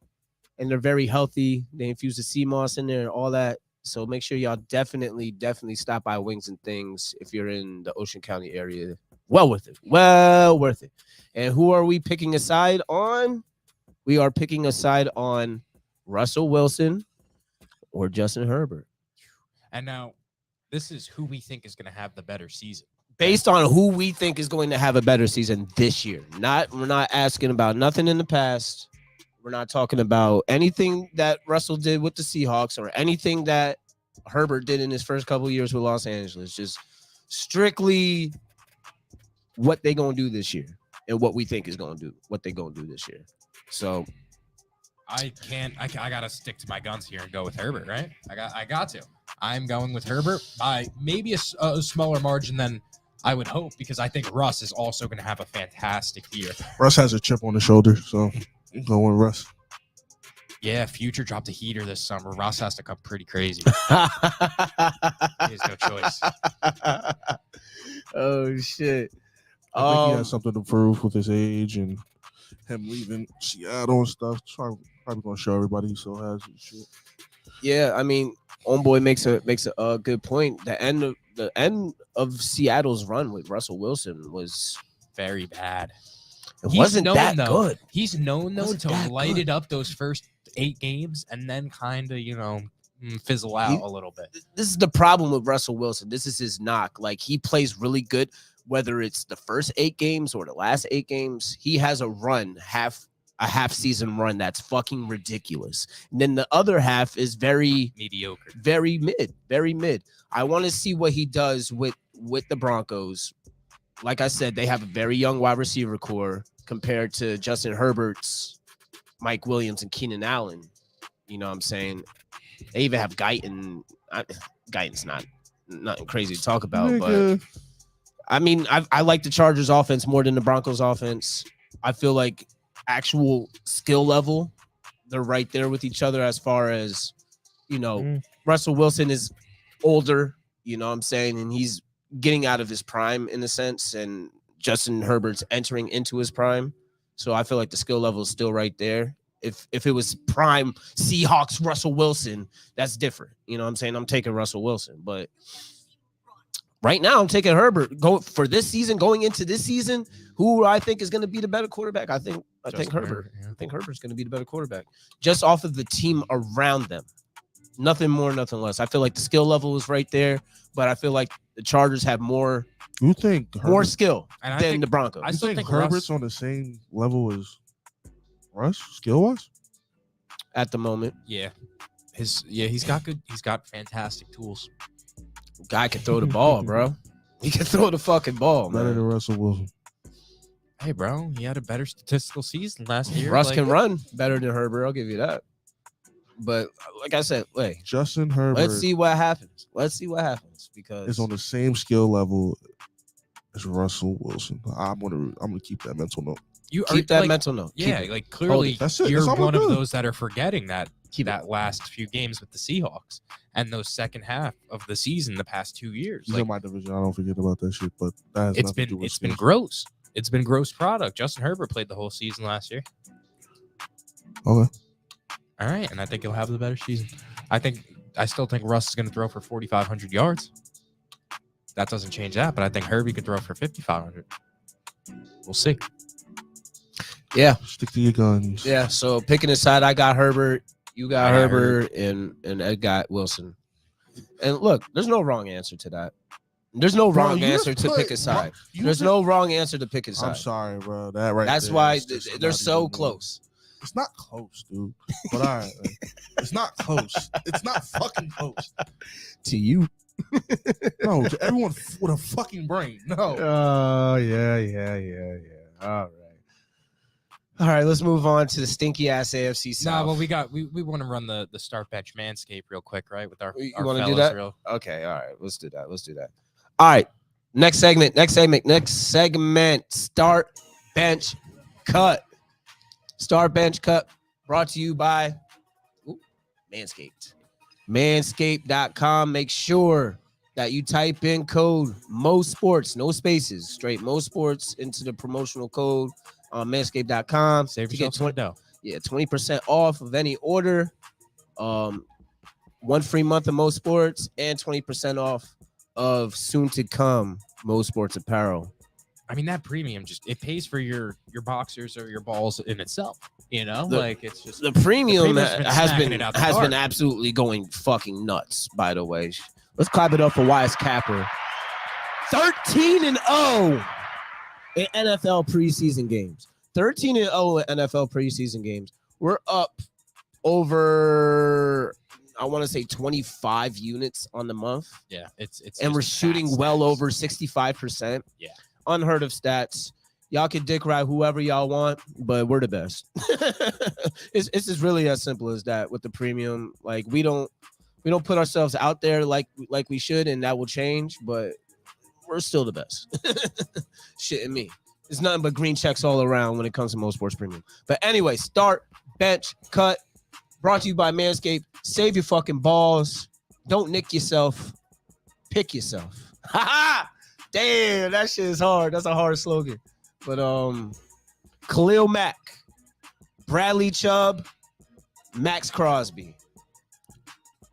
and they're very healthy. They infuse the sea moss in there and all that. So make sure y'all definitely stop by Wings and Things if you're in the Ocean County area. Well worth it. And who are we picking a side on? We are picking a side on Russell Wilson or Justin Herbert. And now, this is who we think is going to have the better season. Based on who we think is going to have a better season this year. We're not asking about nothing in the past. We're not talking about anything that Russell did with the Seahawks or anything that Herbert did in his first couple of years with Los Angeles. Just strictly what they gonna do this year and what we think is gonna do what they gonna do this year. So I gotta stick to my guns here and go with Herbert, right? I got to. I'm going with Herbert by maybe a smaller margin than I would hope, because I think Russ is also going to have a fantastic year. Russ has a chip on his shoulder, so I'm going with Russ. Yeah, Future dropped a heater this summer. Russ has to come pretty crazy. He has no choice. Oh shit. I think he has something to prove with his age and him leaving Seattle and stuff. Probably gonna show everybody he still has and shit. Yeah, I mean, Homeboy makes a good point. The end of Seattle's run with Russell Wilson was Very bad. it wasn't known, that though. good. He's known though Wasn't to that light good. it up those first 8 games and then kind of fizzle out a little bit. This is the problem with Russell Wilson. This is his knock. Like, he plays really good, whether it's the first 8 games or the last 8 games. He has a run a half season run that's fucking ridiculous. And then the other half is very mediocre, very mid. I want to see what he does with the Broncos. Like I said, they have a very young wide receiver core compared to Justin Herbert's, Mike Williams, and Keenan Allen. You know what I'm saying? They even have Guyton. Guyton's nothing crazy to talk about, but I mean, I like the Chargers offense more than the Broncos offense. I feel like actual skill level, they're right there with each other as far as, you know, Russell Wilson is older, you know what I'm saying? And he's getting out of his prime in a sense, and Justin Herbert's entering into his prime. So I feel like the skill level is still right there. If it was prime Seahawks Russell Wilson, that's different. You know what I'm saying? I'm taking Russell Wilson, but right now I'm taking Herbert. Go for this season, going into this season, who I think is going to be the better quarterback. I think Herbert. Yeah. I think Herbert's going to be the better quarterback just off of the team around them. Nothing more, nothing less. I feel like the skill level is right there, but I feel like the Chargers have more You think more skill And than the Broncos. I You still think think Herbert's on the same level as Russ, skill-wise? At the moment, Yeah. He's got fantastic tools. guy can throw the ball, bro. He can throw the fucking ball, Better man. than Russell Wilson. Hey, bro, he had a better statistical season last year. Russ can run better than Herbert. I'll give you that. But like I said, wait, Justin Herbert let's see what happens. Because is on the same skill level as Russell Wilson. I'm gonna keep that mental note. You keep that mental note. Keep Yeah, it. like clearly That's it. you're That's all one I'm of doing. those that are forgetting that last few games with the Seahawks and those second half of the season the past 2 years. He's Like, in my division. I don't forget about that shit, but that has it's nothing to do been with it's been skills. gross. It's been gross product. Justin Herbert played the whole season last year. Okay. All right, and I think he'll have the better season. I still think Russ is going to throw for 4,500 yards. That doesn't change that, but I think Herbie could throw for 5,500. We'll see. Yeah. Stick to your guns. Yeah. So picking a side, I got Herbert, you got I got Herbert, and Ed got Wilson. And look, there's no wrong answer to that. There's no Bro, wrong you answer just to put- pick a side. you There's just- no wrong answer to pick a I'm side. sorry, bro. That right. That's there why is just they're not so even- close. It's not close, dude. But all right, man. It's not close. It's not fucking close. To you. No, to everyone with a fucking brain. No. Oh, yeah. All right, let's move on to the stinky ass AFC South. Nah, well, we want to run the start bench manscape real quick, right? With our You our wanna do fellas that? real. Okay, all right, let's do that. All right, next segment. Start bench cut. Start bench cut brought to you by Manscaped. Manscaped.com. Make sure that you type in code MOSPORTS, no spaces, straight MOSPORTS into the promotional code on Manscaped.com. Save to yourself get some dough. 20% off of any order. One free month of Mo Sports and 20% off of soon to come Mo Sports apparel. I mean, that premium it pays for your boxers or your balls in itself. You know, it's just The premium premium's been has smacking been it out the park. absolutely going fucking nuts. By the way, let's clap it up for Wise Capper. 13-0 in NFL preseason games. 13-0 in NFL preseason games. We're up over, I want to say 25 units on the month. Yeah, it's And we're just shooting fat well stats. over 65%. Yeah. Unheard of stats. Y'all can dick ride whoever y'all want, but we're the best. It's just really as simple as that with the premium. Like we don't put ourselves out there like we should, and that will change, but we're still the best. Shitting me. It's nothing but green checks all around when it comes to Mo Sports Premium. But anyway, start, bench, cut. Brought to you by Manscaped. Save your fucking balls. Don't nick yourself. Pick yourself. Ha ha! Damn, that shit is hard. That's a hard slogan. But Khalil Mack, Bradley Chubb, Max Crosby.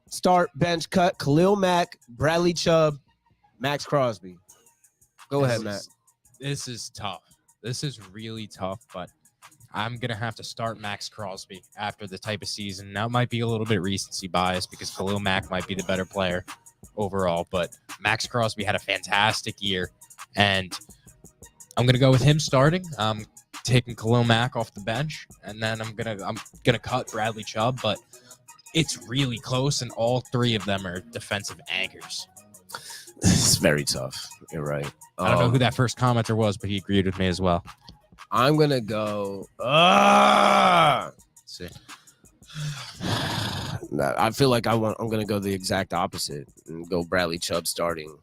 Start, bench, cut. Khalil Mack, Bradley Chubb, Max Crosby. Go ahead, Matt. This is tough. This is really tough, but I'm going to have to start Max Crosby after the type of season. Now, it might be a little bit recency bias because Khalil Mack might be the better player overall, but Max Crosby had a fantastic year, and I'm going to go with him starting. taking Khalil Mack off the bench, and then I'm gonna cut Bradley Chubb, but it's really close, and all three of them are defensive anchors. It's very tough. You're right. I don't know who that first commenter was, but he agreed with me as well. I'm gonna go. Let's see. I feel like I'm gonna go the exact opposite and go Bradley Chubb starting.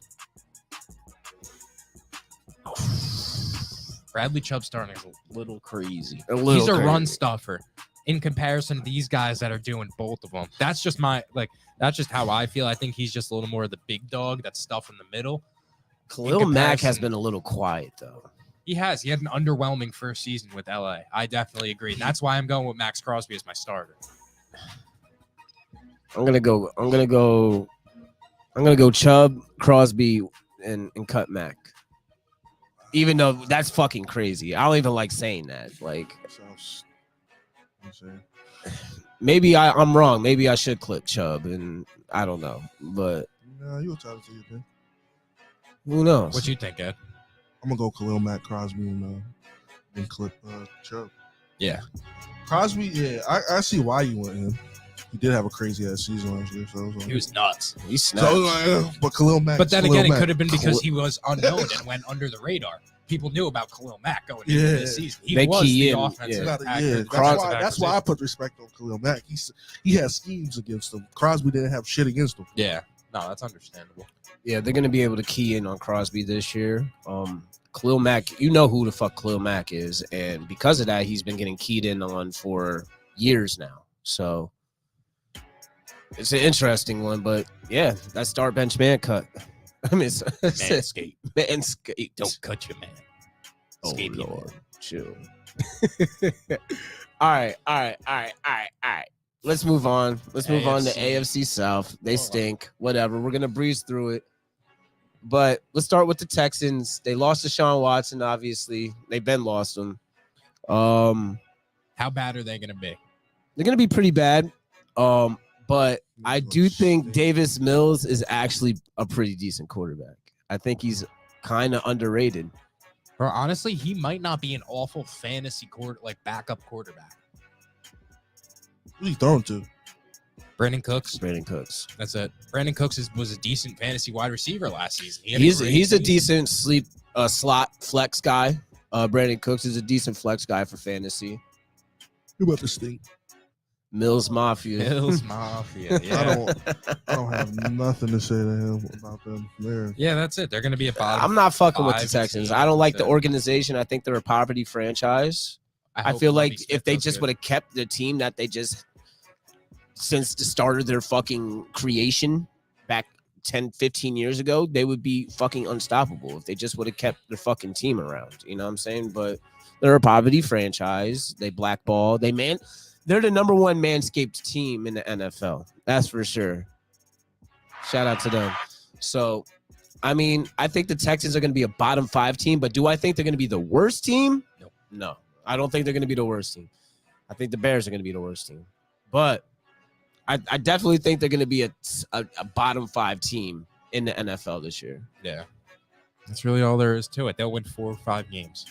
Bradley Chubb starting is a little crazy. He's a run stuffer in comparison to these guys that are doing both of them. That's just that's just how I feel. I think he's just a little more of the big dog that's stuff in the middle. Khalil Mack has been a little quiet though. He had an underwhelming first season with LA. I definitely agree. And that's why I'm going with Max Crosby as my starter. I'm gonna go Chubb, Crosby, and cut Mack. Even though that's fucking crazy. I don't even like saying that. Like, maybe I'm wrong. Maybe I should clip Chubb, and I don't know. But you'll tell it to you, man. Who knows? What you think, Ed? I'm gonna go Khalil Mack, Crosby, and clip Chubb. Yeah, Crosby. Yeah, I see why you went him. He did have a crazy ass season last year, so he was nuts. He snapped. But Khalil Mack. But then again, it could have been because he was unknown and went under the radar. People knew about Khalil Mack going into this season. He was the offensive actor. That's why I put respect on Khalil Mack. He has schemes against him. Crosby didn't have shit against him. Yeah, no, that's understandable. Yeah, they're gonna be able to key in on Crosby this year. Khalil Mack, you know who the fuck Khalil Mack is, and because of that, he's been getting keyed in on for years now. So it's an interesting one, but yeah, that start bench man cut. I mean, Manscaped. Manscaped. Don't cut your man. Escape Lord. Chill. All right. Let's move on. Let's move on to AFC South. They stink. Whatever. We're gonna breeze through it. But let's start with the Texans. They lost Deshaun Watson, obviously. They've been lost him. How bad are they gonna be? They're gonna be pretty bad. But I do think Davis Mills is actually a pretty decent quarterback. I think he's kind of underrated. Or honestly, he might not be an awful fantasy backup quarterback. Who's he throwing to? Brandon Cooks. That's it. Brandon Cooks was a decent fantasy wide receiver last season. He's a decent slot flex guy. Brandon Cooks is a decent flex guy for fantasy. Who about to stink? Mills Mafia. Yeah. I don't have nothing to say to him about them. Yeah, that's it. They're going to be a bottom. I'm not fucking with the Texans. I don't like the organization. I think they're a poverty franchise. I feel like if they just would have kept the team that they just since the start of their fucking creation back 10, 15 years ago, they would be fucking unstoppable if they just would have kept their fucking team around. You know what I'm saying? But they're a poverty franchise. They blackball. They're the number one manscaped team in the NFL. That's for sure. Shout out to them. So, I mean, I think the Texans are going to be a bottom 5 team, but do I think they're going to be the worst team? No. I don't think they're going to be the worst team. I think the Bears are going to be the worst team. But I definitely think they're going to be a bottom 5 team in the NFL this year. Yeah. That's really all there is to it. They'll win 4 or 5 games.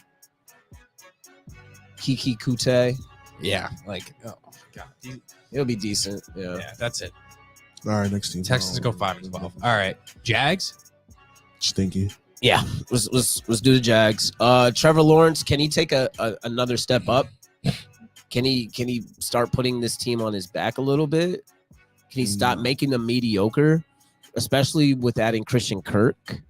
Kiki Kute. Yeah, oh my god, it'll be decent. Yeah, that's it. All right, next team. Texans go 5-12. All right, Jags. Stinky. Yeah, let's do the Jags. Trevor Lawrence, can he take another step up? Can he start putting this team on his back a little bit? Can he stop making them mediocre, especially with adding Christian Kirk?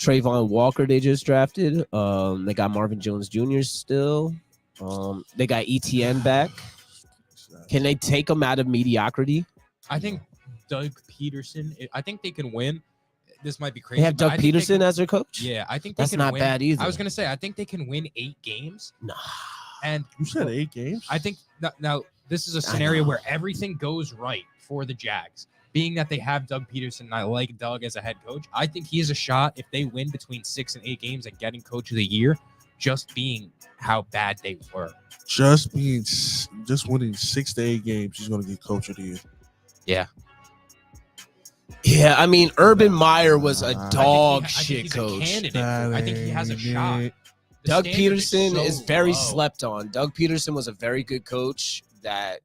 Trayvon Walker they just drafted. They got Marvin Jones Jr. still. They got ETN back. Can they take them out of mediocrity? I think Doug Peterson. I think they can win. This might be crazy. They have Doug Peterson as their coach. Yeah, I think that's not bad either. I was gonna say I think they can win 8 games. Nah. And you said 8 games. I think now this is a scenario where everything goes right for the Jags. Being that they have Doug Peterson, and I like Doug as a head coach. I think he has a shot if they win between 6 and 8 games at getting Coach of the Year. Just being how bad they were. Just winning 6 to 8 games, he's gonna get Coach of the Year. Yeah. Yeah, I mean, Urban Meyer was a dog shit coach. I think he has a shot. Doug standard Peterson so is very low. slept on. Doug Peterson was a very good coach that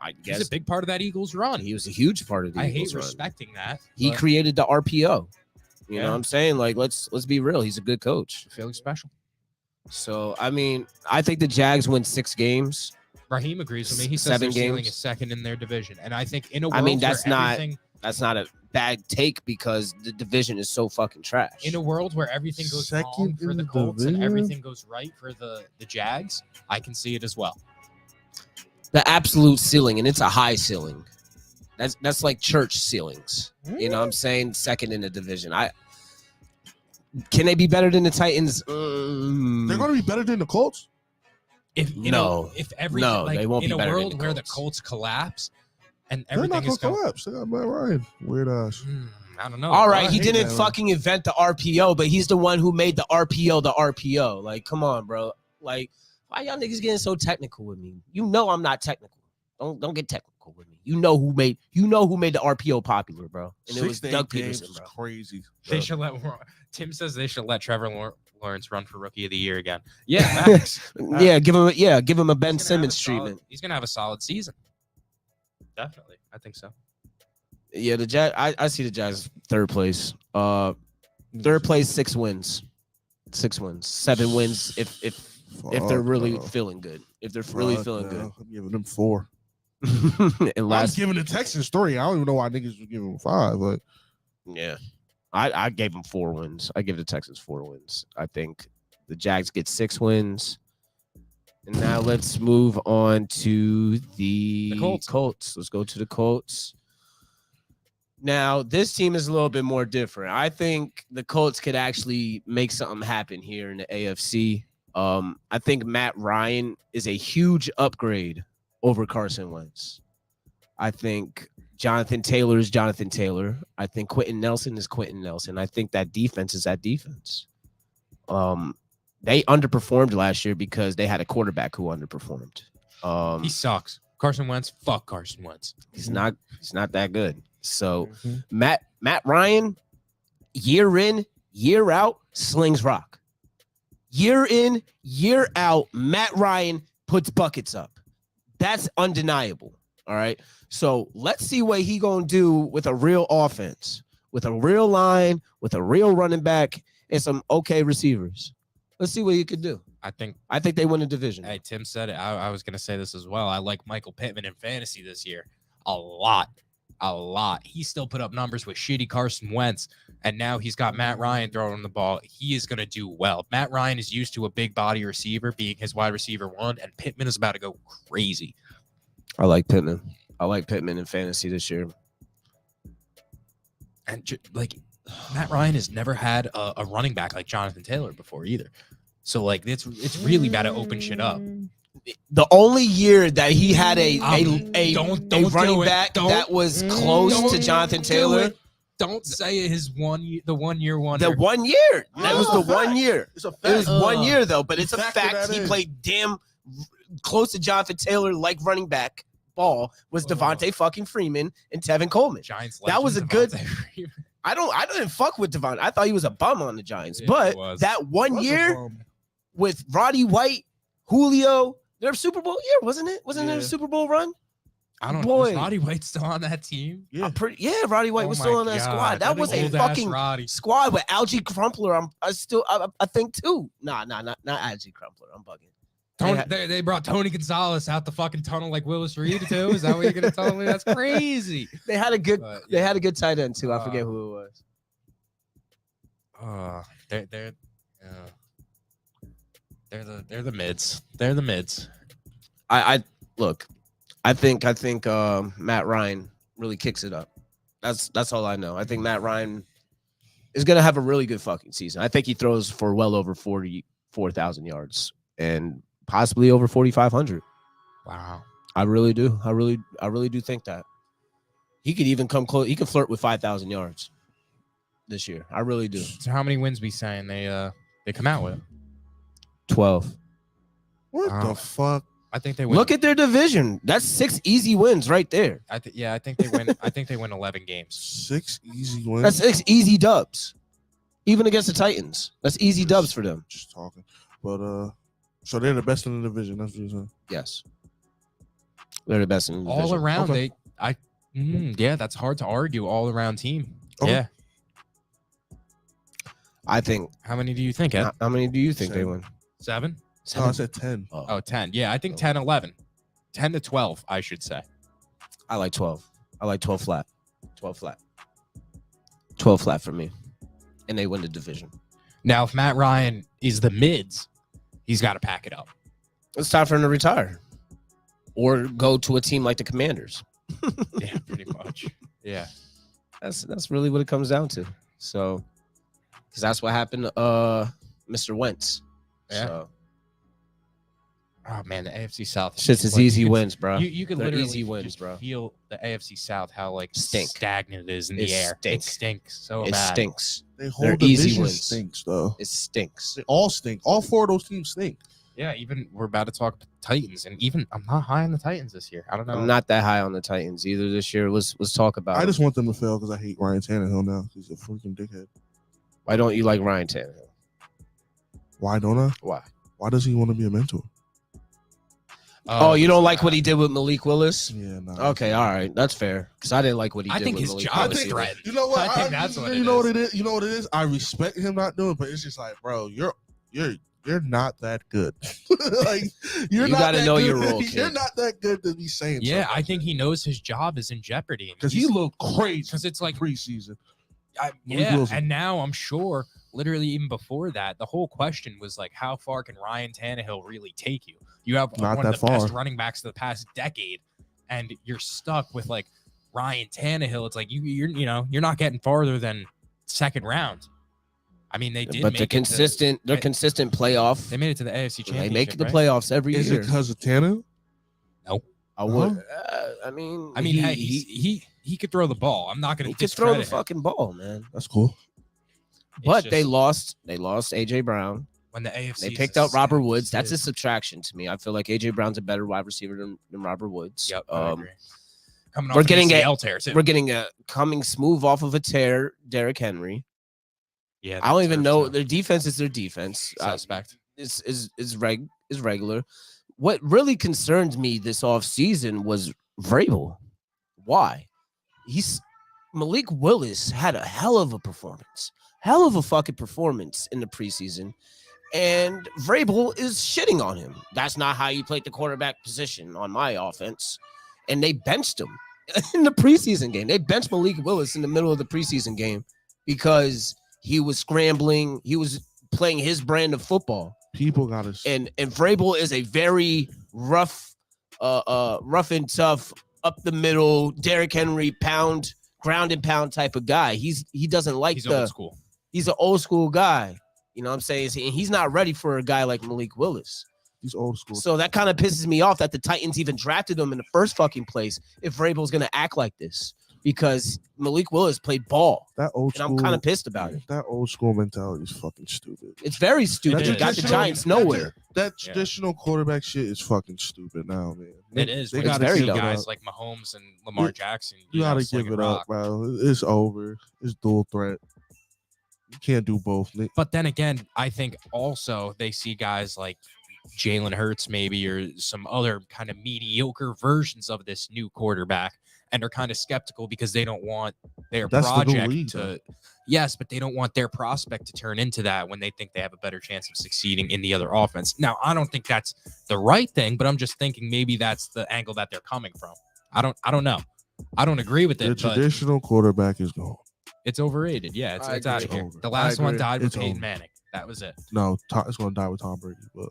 I guess He's a big part of that Eagles run. he was a huge part of the I Eagles hate run. respecting that. He but created the RPO. You know Yeah. what I'm saying? Like, let's be real. He's a good coach. feeling special. So, I mean, I think the Jags win 6 games. Raheem agrees with me. He says 7 their ceiling games. is second in their division, and I think in a world I mean, that's where not- everything, That's not a bad take because the division is so fucking trash. in a world where everything goes Second wrong for in the the Colts and division? everything goes right for the Jags, I can see it as well. The absolute ceiling, and it's a high ceiling. That's like church ceilings. You know what I'm saying? Second in the division. Can they be better than the Titans? They're going to be better than the Colts. If No. if everything No, like they won't in be a better than world the where the Colts. Colts collapse and They're not everything going is to going, collapse. They got Matt Ryan. Weird ass. I don't know. All right, I he hate didn't that, fucking invent the RPO, but he's the one who made the RPO the RPO. Like, come on, bro. Like, why y'all niggas getting so technical with me? You know I'm not technical. Don't get technical with me. You know who made the RPO popular, bro. And it was 6 to 8 Doug games Peterson, is bro. crazy. They should let Tim says they should let Trevor Lawrence run for Rookie of the Year again. Yeah, facts. Yeah, give him a Ben He's gonna have a Simmons solid- treatment. He's gonna have a solid season. Definitely, I think so. Yeah, the Jazz. I see the Jazz third place. Third place, 6 wins. 6 wins. 7 wins if they're really feeling good. If they're really feeling good. I'm giving them 4. And I'm last, giving the Texans 3. I don't even know why niggas would give them 5. But yeah, I gave them 4 wins. I give the Texans 4 wins. I think the Jags get 6 wins. And now let's move on to the Colts. Let's go to the Colts. Now, this team is a little bit more different. I think the Colts could actually make something happen here in the AFC. I think Matt Ryan is a huge upgrade over Carson Wentz. I think Jonathan Taylor is Jonathan Taylor. I think Quentin Nelson is Quentin Nelson. I think that defense is that defense. They underperformed last year because they had a quarterback who underperformed. He sucks. Carson Wentz, fuck Carson Wentz. He's not that good. So Matt Ryan, year in, year out, slings rock. Year in, year out, Matt Ryan puts buckets up. That's undeniable. All right. So let's see what he gonna do with a real offense, with a real line, with a real running back, and some okay receivers. Let's see what he could do. I think they win the division. Hey, Tim said it. I was gonna say this as well. I like Michael Pittman in fantasy this year a lot. He still put up numbers with shitty Carson Wentz, and now he's got Matt Ryan throwing the ball. He is gonna do well. Matt Ryan is used to a big body receiver being his wide receiver 1, and Pittman is about to go crazy. I like Pittman. I like Pittman in fantasy this year. And Matt Ryan has never had a running back like Jonathan Taylor before either. So like it's really bad to open shit up. The only year that he had a don't running do it. back Don't- that was close to Jonathan Taylor. Don't say it the 1 year wonder. The 1 year. That was the It's a fact. 1 year. it's a fact. It was 1 year though, but it's a Factor fact. that He in. played damn close to Jonathan Taylor like running back. Ball was Devontae fucking Freeman and Tevin Coleman. Giants. That was a legend, good- Devontae Freeman. I didn't fuck with Devon. I thought he was a bum on the Giants. Yeah, but he was. that 1 What's year the problem? with Roddy White, Julio, their Super Bowl year, wasn't it? Wasn't it Yeah. a Super Bowl run? I don't know. Boy. Was Roddy White still on that team? Yeah. Roddy White Oh was my still on that God, squad. That was a old-ass fucking Roddy. squad with Algie Crumpler. I think too. Not Algie Crumpler. I'm bugging. Tony, Yeah. they brought Tony Gonzalez out the fucking tunnel like Willis Reed too. Is that what you're gonna tell me? That's crazy. They had a good But, they yeah. had a good tight end too. I forget who it was. They're the mids. They're the mids. I look. I think Matt Ryan really kicks it up. That's all I know. I think Matt Ryan is gonna have a really good fucking season. I think he throws for well over 44,000 yards and possibly over 4,500. Wow. I really do. I really do think that he could even come close. He could flirt with 5,000 yards this year. I really do. So how many wins we saying they come out with? 12. What Wow. the fuck? I think they win. Look at their division. That's 6 easy wins right there. I think they win. I think they win 11 games. 6 easy wins. That's 6 easy dubs. Even against the Titans. That's easy dubs for them. Just talking. But so they're the best in the division. That's what you're saying. Yes. They're the best in the All division. around, Okay. yeah, that's hard to argue. All around team. Okay. Yeah. I think. How many do you think, Ed? How many do you think they 7. win? 7? No, I said 10. Oh, 10. Yeah, I think 10, 11. 10 to 12, I should say. I like 12. I like 12 flat. 12 flat. 12 flat for me. And they win the division. Now, if Matt Ryan is the mids, he's got to pack it up. It's time for him to retire. Or go to a team like the Commanders. Yeah, pretty much. Yeah. That's really what it comes down to. So, because that's what happened to Mr. Wentz. Yeah. So, Oh, man, the AFC South. shit's as like, easy you could- wins, bro. You could They're literally easy wins, just bro. feel the AFC South, how like Stink. stagnant it is in It the air. stink. It stinks so It bad. stinks. They whole They're easy division wins. stinks though. It stinks. They all stink. All 4 of those teams stink. Yeah, even we're about to talk Titans, and even I'm not high on the Titans this year. I don't know. I'm not that high on the Titans either this year. Let's talk about I it. just want them to fail because I hate Ryan Tannehill now. He's a freaking dickhead. Why don't you like Ryan Tannehill? Why don't I? Why? Why does he want to be a mentor? Oh, you don't like what he did with Malik Willis? Yeah, nah. Okay, all right, that's fair. Because I didn't like what he I did think with his Malik job Willis is either. threatened. You know what? I think that's what you it know is. what it is. You know what it is. I respect him not doing, it, but it's just like, bro, you're not that good. Like You not gotta that know good. your role, You're kid. not that good to be saying. Yeah, I think he knows his job is in jeopardy because he looked crazy. because it's like preseason. Malik yeah, Wilson. and now I'm sure, literally even before that, the whole question was like, how far can Ryan Tannehill really take you? You have Not one of that the best far. running backs of the past decade, and you're stuck with like Ryan Tannehill. It's like you're not getting farther than second round. I mean, they did, But make they're it to- consistent. They're consistent playoff. They made it to the AFC They Championship. make the right? playoffs every Is year. it because of Tannehill? I would. I mean, Hey, he could throw the ball. I'm not going he to could throw the discredit him. fucking ball, man. That's cool. But It's they just lost. They lost AJ Brown. when the AFC. They is picked the up Robert same Woods. as That's a it is. subtraction to me. I feel like AJ Brown's a better wide receiver than Robert Woods. Yep, I agree. Coming we're off getting an a- ACL tear too. We're getting a coming smooth off of a tear, Derrick Henry. Yeah, I don't even know their their defense is their defense. suspect. Is regular. What really concerned me this offseason was Vrabel. Why? Malik Willis had a hell of a performance. Hell of a fucking performance in the preseason. And Vrabel is shitting on him. That's not how you played the quarterback position on my offense. And they benched him in the preseason game. They benched Malik Willis in the middle of the preseason game because he was scrambling. He was playing his brand of football. People got to. And Vrabel is a very rough and tough, up the middle, Derrick Henry ground and pound type of guy. He doesn't like He's old school. He's an old school guy. You know what I'm saying? And he's not ready for a guy like Malik Willis. He's old school. So that kind of pisses me off that the Titans even drafted him in the first fucking place if Vrabel's going to act like this. Because Malik Willis played ball. That old And school. I'm kind of pissed about it. That old school mentality is fucking stupid. It's very stupid. It It is. got the Giants nowhere. That traditional quarterback shit is fucking stupid now, man. It is. They When it's gotta you very see give it guys up. like Mahomes and Lamar Jackson. You know, gotta slinging give it rock. up, bro. It's over. It's dual threat. You can't do both. But then again, I think also they see guys like Jalen Hurts maybe or some other kind of mediocre versions of this new quarterback and are kind of skeptical because they don't want their That's the new project league, to though. yes, but they don't want their prospect to turn into that when they think they have a better chance of succeeding in the other offense. Now, I don't think that's the right thing, but I'm just thinking maybe that's the angle that they're coming from. I don't know. I don't agree with The it, but traditional quarterback is gone. it's overrated. Yeah, I it's out of agree. here. It's over. The last one agree. died with It's Peyton over. Manning. That was it. No, it's gonna die with Tom Brady. But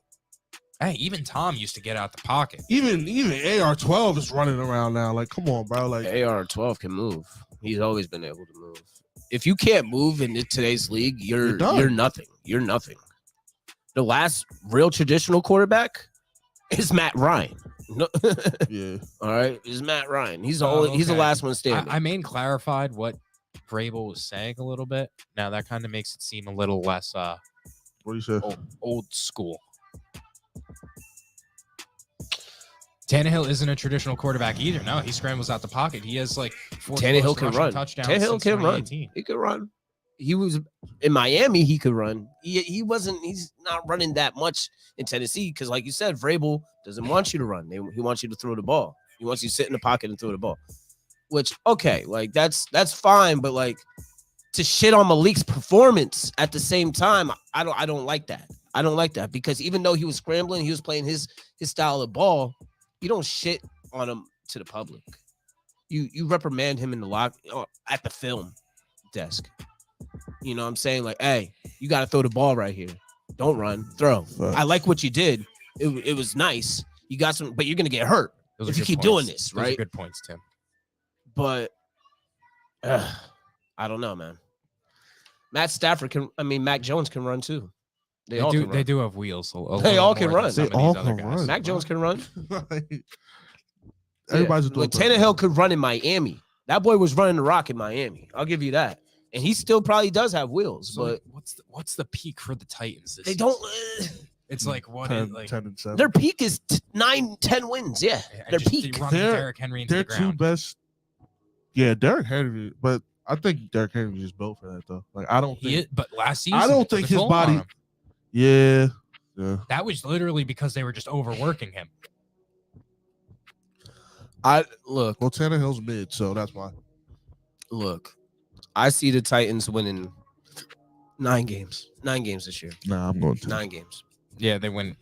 Hey, even Tom used to get out the pocket. even AR-12 is running around now. Like, come on, bro. Like, AR-12 can move. He's always been able to move. If you can't move in today's league, You're done. you're nothing. You're nothing. The last real traditional quarterback is Matt Ryan. No, yeah. all right, is Matt Ryan. He's the Oh, only. He's the okay. last one standing. I mean, clarified what Vrabel was saying a little bit. Now that kind of makes it seem a little less What do you say? old school. Tannehill isn't a traditional quarterback either. No, he scrambles out the pocket. He has like 4 Tannehill can rushing run. touchdowns Tannehill since can run. 2018. He can run. he was in Miami. He could run. He wasn't. He's not running that much in Tennessee because, like you said, Vrabel doesn't want you to run. He wants you to throw the ball. He wants you to sit in the pocket and throw the ball. Which okay, like that's fine, but like to shit on Malik's performance at the same time, I don't like that. I don't like that because even though he was scrambling, he was playing his style of ball. You don't shit on him to the public. You reprimand him in the at the film desk. You know what I'm saying? Like, hey, you got to throw the ball right here. Don't run, throw. I like what you did. It was nice. You got some, but you're gonna get hurt if you keep doing this, right? Those are good points, Tim. But I don't know, man. Mac Jones can run too. They all can run. They do have wheels. They all can run. They all can run. Mac Jones can run. Everybody's doing. Tannehill could run in Miami. That boy was running the rock in Miami. I'll give you that. And he still probably does have wheels. So but what's the peak for the Titans? They don't. It's like what 10, is like 10 and 7. Their peak is 9-10 wins. Yeah, their peak. Derrick Henry into They're the ground. two best. Yeah, Derrick Henry, but I think Derrick Henry is built for that though. Like I don't think. But last season, I don't think his body. Yeah. That was literally because they were just overworking him. Well, Tannehill's mid, so that's why. Look, I see the Titans winning 9 games. 9 games this year. Nah, I'm going to 9 games. Yeah, they win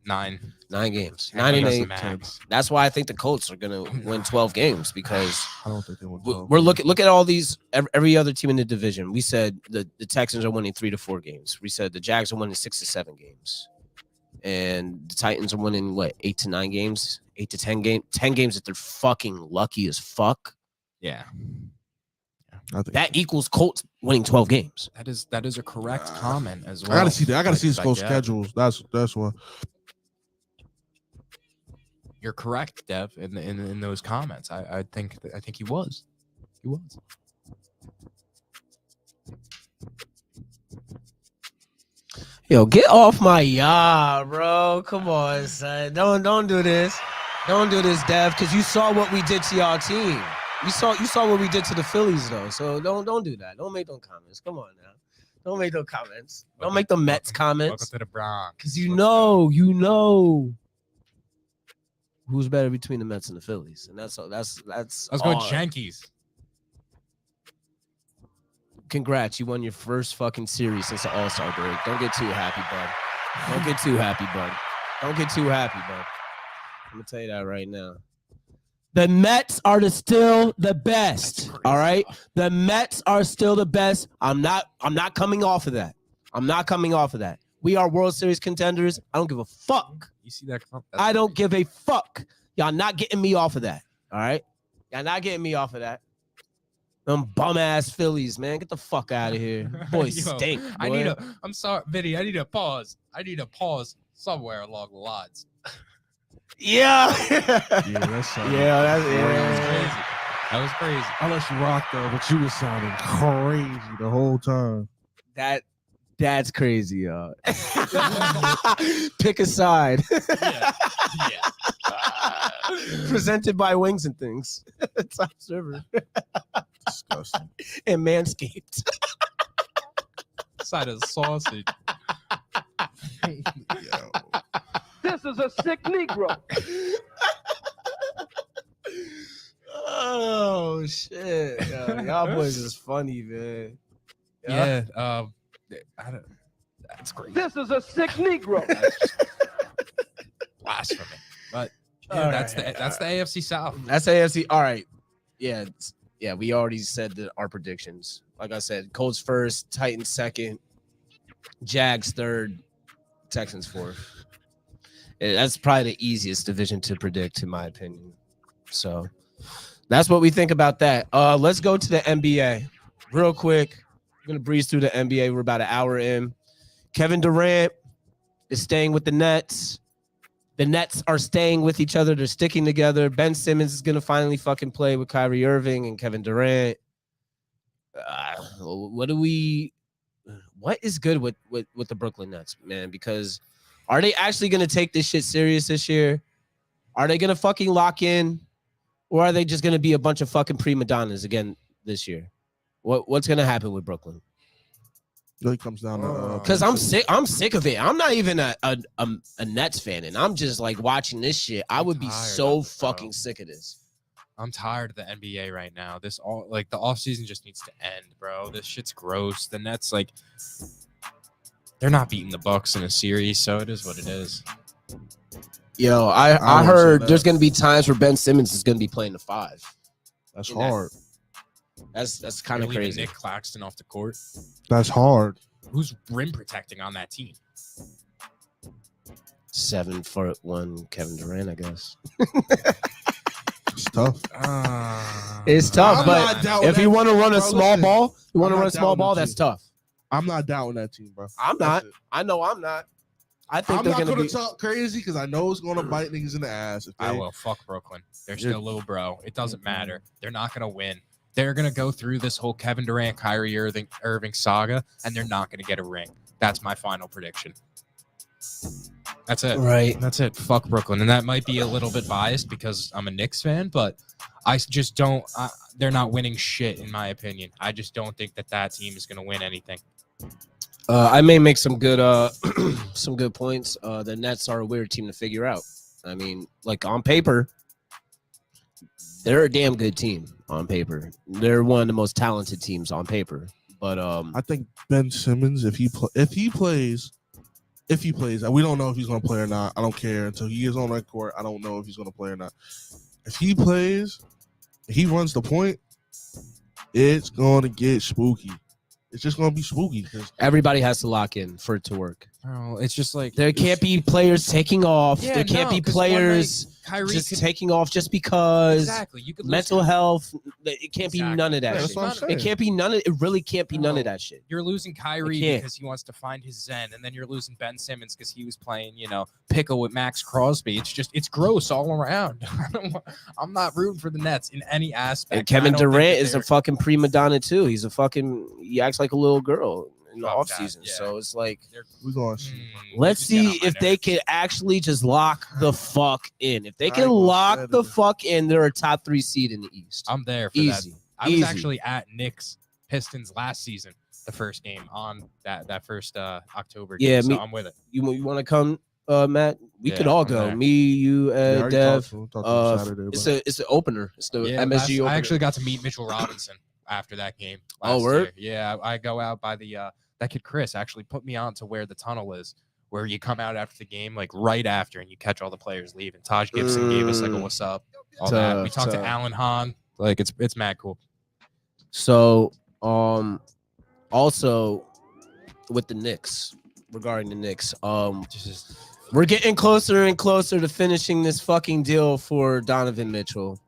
9. 9 games. 9 and 8. Max. That's why I think the Colts are gonna win 12 games because I don't think they win 12. we're look at all these every other team in the division. We said the Texans are winning 3 to 4 games. We said the Jags are winning 6 to 7 games, and the Titans are winning 8 to 9 games, 8 to 10 games, 10 games that they're fucking lucky as fuck. Yeah. I think That equals Colts winning 12 games. That is a correct comment as well. I gotta see that. I gotta see the Colts schedules. That's one. You're correct, Dev, in those comments. I think he was. He was. Yo, get off my bro. Come on, son. Don't do this. Don't do this, Dev, because you saw what we did to y'all team. You saw what we did to the Phillies, though. So don't do that. Don't make those comments. Come on now. Don't make those comments. Don't make the Mets comments. Welcome to the Bronx. Because you know who's better between the Mets and the Phillies, and that's. Let's go Yankees. Congrats, you won your first fucking series since the All-Star break. Don't get too happy, bud. Don't get too happy, bud. Don't get too happy, bud. I'm gonna tell you that right now. The Mets are still the best. All right, the Mets are still the best. I'm not coming off of that. I'm not coming off of that. We are World Series contenders. I don't give a fuck. You see that? I don't give a fuck. Y'all not getting me off of that. All right, y'all not getting me off of that. Them bum ass Phillies, man. Get the fuck out of here. Boys stink. Boy. I'm sorry, Vinny. I need a pause. Somewhere along the lines. Yeah. That's crazy. That was crazy. I let you rock though, but you was sounding crazy the whole time. That's crazy, y'all. Pick a side. Yeah. Presented by Wings and Things. Top server. Disgusting. And Manscaped. Side of sausage. Yo. This is a sick Negro. Oh shit! Yo, y'all boys is funny, man. Yeah. That's great. This is a sick Negro. That's just blasphemy. But yeah, that's the AFC South. That's AFC. All right. Yeah. We already said our predictions. Like I said, Colts first, Titans second, Jags third, Texans fourth. That's probably the easiest division to predict, in my opinion. So that's what we think about that. Let's go to the NBA real quick. We're gonna breeze through the NBA. We're about an hour in. Kevin Durant is staying with the Nets. The Nets are staying with each other. They're sticking together. Ben Simmons is gonna finally fucking play with Kyrie Irving and Kevin Durant. What is good with the Brooklyn Nets, man? Because are they actually going to take this shit serious this year? Are they going to fucking lock in? Or are they just going to be a bunch of fucking prima donnas again this year? What's going to happen with Brooklyn? really comes down to Because I'm sick of it. I'm not even a Nets fan, and I'm just like watching this shit. I would be so fucking sick of this. I'm tired of the NBA right now. The offseason just needs to end, bro. This shit's gross. The Nets, like, they're not beating the Bucks in a series, so it is what it is. Yo, I heard there's gonna be times where Ben Simmons is gonna be playing the 5. That's hard. That's kind of crazy. Nick Claxton off the court. That's hard. Who's rim protecting on that team? 7'1" Kevin Durant, I guess. It's tough. It's tough, I'm but not doubting if that you want to team, run a bro. small Listen, ball, doubting the that's team. tough. I'm not doubting that team, bro. I'm not. I know I'm not. I think I'm they're not gonna gonna be. talk crazy because I know it's gonna bite niggas in the ass. If they, I will. Fuck Brooklyn. They're still little bro. It doesn't matter. They're not gonna win. They're gonna go through this whole Kevin Durant, Kyrie Irving saga, and they're not gonna get a ring. That's my final prediction. That's it. Right. That's it. Fuck Brooklyn. And that might be a little bit biased because I'm a Knicks fan, but I just don't. They're not winning shit, in my opinion. I just don't think that team is going to win anything. I may make some good some good points. The Nets are a weird team to figure out. I mean, like on paper, they're a damn good team on paper. They're one of the most talented teams on paper. But I think Ben Simmons, if he plays, we don't know if he's going to play or not. I don't care until he is on that court. I don't know if he's going to play or not. If he plays, if he runs the point, it's going to get spooky. It's just going to be spooky. Everybody has to lock in for it to work. Oh, it's just like there can't be players taking off. Yeah, there can't be players just taking off just because exactly. You could mental health. It can't be none of that That's shit. what I'm saying. It can't be none of. It really can't be none of that shit. You're losing Kyrie because he wants to find his zen, and then you're losing Ben Simmons because he was playing, pickle with Max Crosby. It's gross all around. I'm not rooting for the Nets in any aspect. And Kevin Durant is a fucking prima donna too. He acts like a little girl in the off season. Yeah. So it's like We're going to see. let's see if they can actually just lock the fuck in. If they can lock the fuck in, they're a top 3 seed in the East. I'm there for Easy. that. I was actually at Knicks Pistons last season, the first game on that first October game. Yeah, so I'm with it. You want to come, Matt? We could all I'm go. there. Me, you, Dev. Talked Saturday, It's an opener. It's the MSG opener. I actually got to meet Mitchell Robinson after that game. Word? Year. Yeah, I go out by the that kid Chris actually put me on to where the tunnel is, where you come out after the game, like right after, and you catch all the players leaving. Taj Gibson gave us like a what's up, all that. We talked to Alan Hahn. Like it's mad cool. So, also with the Knicks, regarding the Knicks, we're getting closer and closer to finishing this fucking deal for Donovan Mitchell.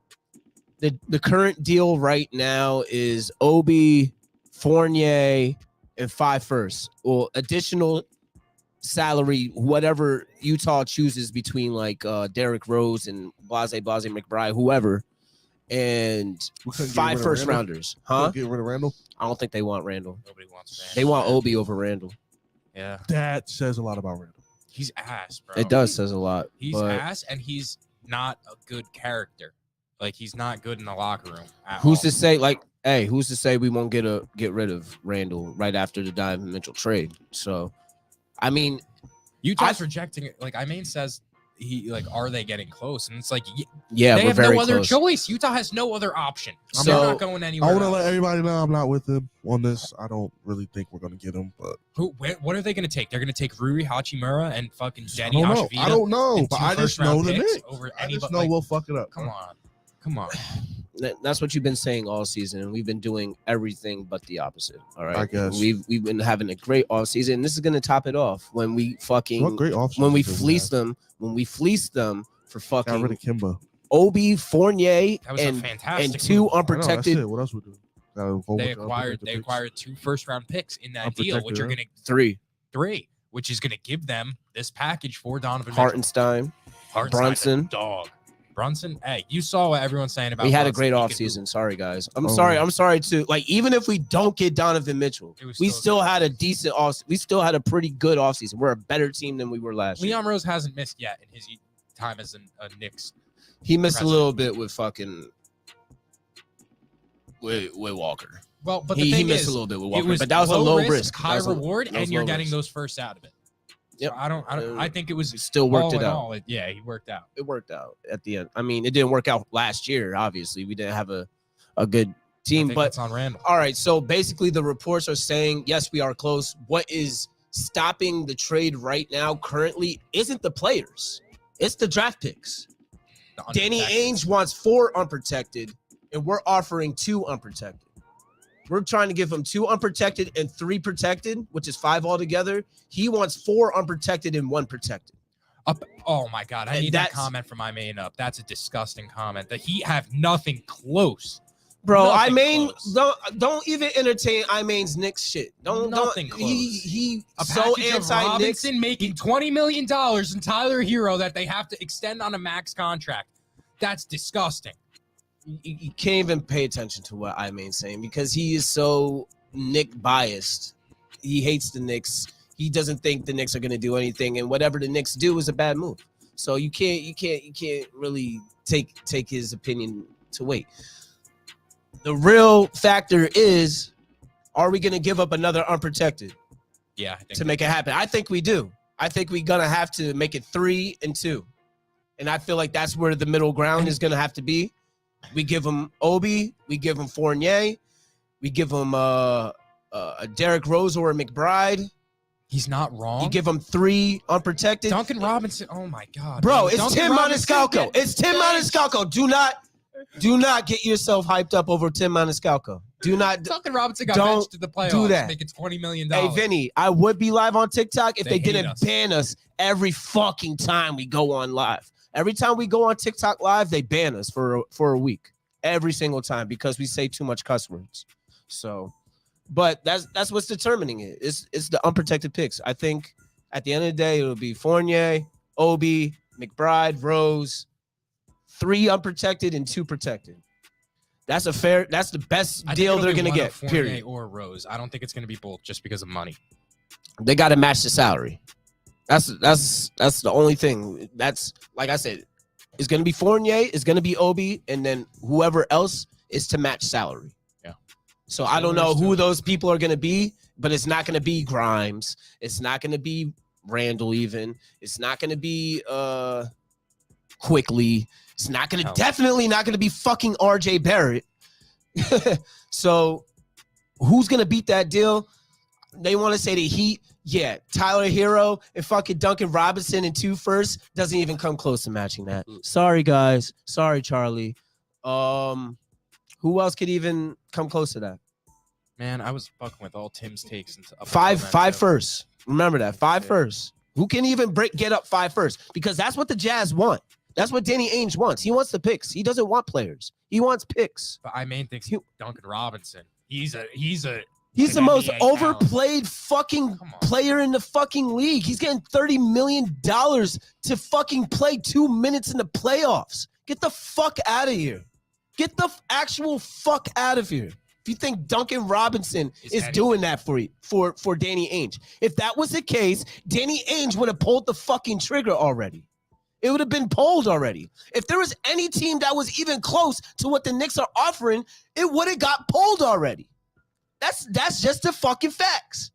The current deal right now is Obi, Fournier, and 5 firsts. Well, additional salary, whatever Utah chooses between like Derrick Rose and Blase McBride, whoever, and 5 first rounders. Huh? Get rid of Randall? I don't think they want Randall. Nobody wants Randall. They want Obi over Randall. Yeah. That says a lot about Randall. He's ass, bro. It does says a lot. He's ass, and he's not a good character. Like, he's not good in the locker room. Who's to say, like, hey, who's to say we won't get rid of Randall right after the Donovan Mitchell trade? So, I mean, Utah's rejecting it. Like, Imaine says, are they getting close? And it's like, yeah, they we're have very no other close. choice. Utah has no other option. So, they're not going anywhere. I want to else. let everybody know I'm not with him on this. I don't really think we're going to get him, but what are they going to take? They're going to take Rui Hachimura and fucking I Jenny don't know. Ashvita. I don't know, but I just know the Knicks Knicks. over I anybody. just know we'll fuck it up. Come on. That's what you've been saying all season, and we've been doing everything but the opposite. All right, I guess we've been having a great off season, and this is gonna top it off when we fucking what great offseason when we did fleece have? them for Got rid fucking of Kimba. Obi, Fournier, That was a fantastic and 2 move. unprotected. What else we do? They acquired 2 first-round picks in that deal, which are going to 3 3, which is going to give them this package for Donovan Hartenstein, Mitchell. Brunson. Dog. Brunson, hey, you saw what everyone's saying about. We had a Brunson. great He off could season. hoop. Sorry, guys. I'm sorry to like. Even if we don't get Donovan Mitchell, we still had a decent off. We still had a pretty good off season. We're a better team than we were last year. Leon Rose hasn't missed yet in his time as a Knicks. He missed a little bit with fucking with Walker. Well, but the He thing missed is, a little bit with it Walker, was but that was a low risk. high reward, That was and you're low getting risk. those firsts out of it. Yep. So I think it was Still worked all it in out. all, yeah, he worked out. It worked out at the end. I mean, it didn't work out last year. Obviously, we didn't have a good I team. think But that's on Randall. all right, so basically, the reports are saying yes, we are close. What is stopping the trade right now? Currently, isn't the players; it's the draft picks. Danny Ainge wants 4 unprotected, and we're offering 2 unprotected. We're trying to give him 2 unprotected and 3 protected, which is 5 altogether. He wants 4 unprotected and 1 protected. Oh my God, I And need that that's- comment from Imain up. That's a disgusting comment. That he have nothing close. Bro, Nothing Imain, close. don't even entertain Imain's Knicks shit. Nothing don't. close. He A so package of anti-Knicks. Robinson making $20 million and Tyler Hero that they have to extend on a max contract. That's disgusting. You can't even pay attention to what Imain's saying because he is so Knick biased. He hates the Knicks. He doesn't think the Knicks are going to do anything, and whatever the Knicks do is a bad move. So you can't really take his opinion to weight. The real factor is, are we going to give up another unprotected Yeah, I think to make it happen? I think we do. I think we're going to have to make it 3 and 2. And I feel like that's where the middle ground is going to have to be. We give him Obi. We give him Fournier. We give him a Derrick Rose or a McBride. he's not wrong. You give him 3 unprotected. Duncan Robinson. Oh my God, Bro, man. it's Duncan Tim Robinson Maniscalco. get It's Tim benched. Maniscalco. Do not get yourself hyped up over Tim Maniscalco. Do not. Duncan Robinson got Don't benched to the playoffs. do that. Making $20 million. Hey, Vinny, I would be live on TikTok if They they hate didn't us. ban us every fucking time we go on live. Every time we go on TikTok live, they ban us for a week. Every single time because we say too much cuss words. So, but that's what's determining it. It's the unprotected picks. I think at the end of the day, it'll be Fournier, Obi, McBride, Rose, 3 unprotected and 2 protected. That's the best I think deal it'll they're be gonna one get. of Fournier Period. or Rose. I don't think it's gonna be both just because of money. They got to match the salary. That's the only thing. That's like I said, it's gonna be Fournier, it's gonna be Obi, and then whoever else is to match salary. Yeah. So I don't know who those people are gonna be, but it's not gonna be Grimes. It's not gonna be Randall. Even it's not gonna be Quickly. It's not gonna definitely not gonna be fucking RJ Barrett. So who's gonna beat that deal? They want to say the Heat. Yeah, Tyler Hero and fucking Duncan Robinson and 2 firsts doesn't even come close to matching that. Sorry, guys. Sorry, Charlie. Who else could even come close to that? Man, I was fucking with all Tim's takes. Five firsts. Remember that. 5 firsts. Who can even get up 5 firsts? Because that's what the Jazz want. That's what Danny Ainge wants. He wants the picks. He doesn't want players. He wants picks. But Imain thinks Duncan Robinson. He's the the most NBA overplayed fucking player in the fucking league. He's getting $30 million to fucking play 2 minutes in the playoffs. Get the fuck out of here. Get the actual fuck out of here. If you think Duncan Robinson is doing that for you, for Danny Ainge. If that was the case, Danny Ainge would have pulled the fucking trigger already. It would have been pulled already. If there was any team that was even close to what the Knicks are offering, it would have got pulled already. That's just the fucking facts.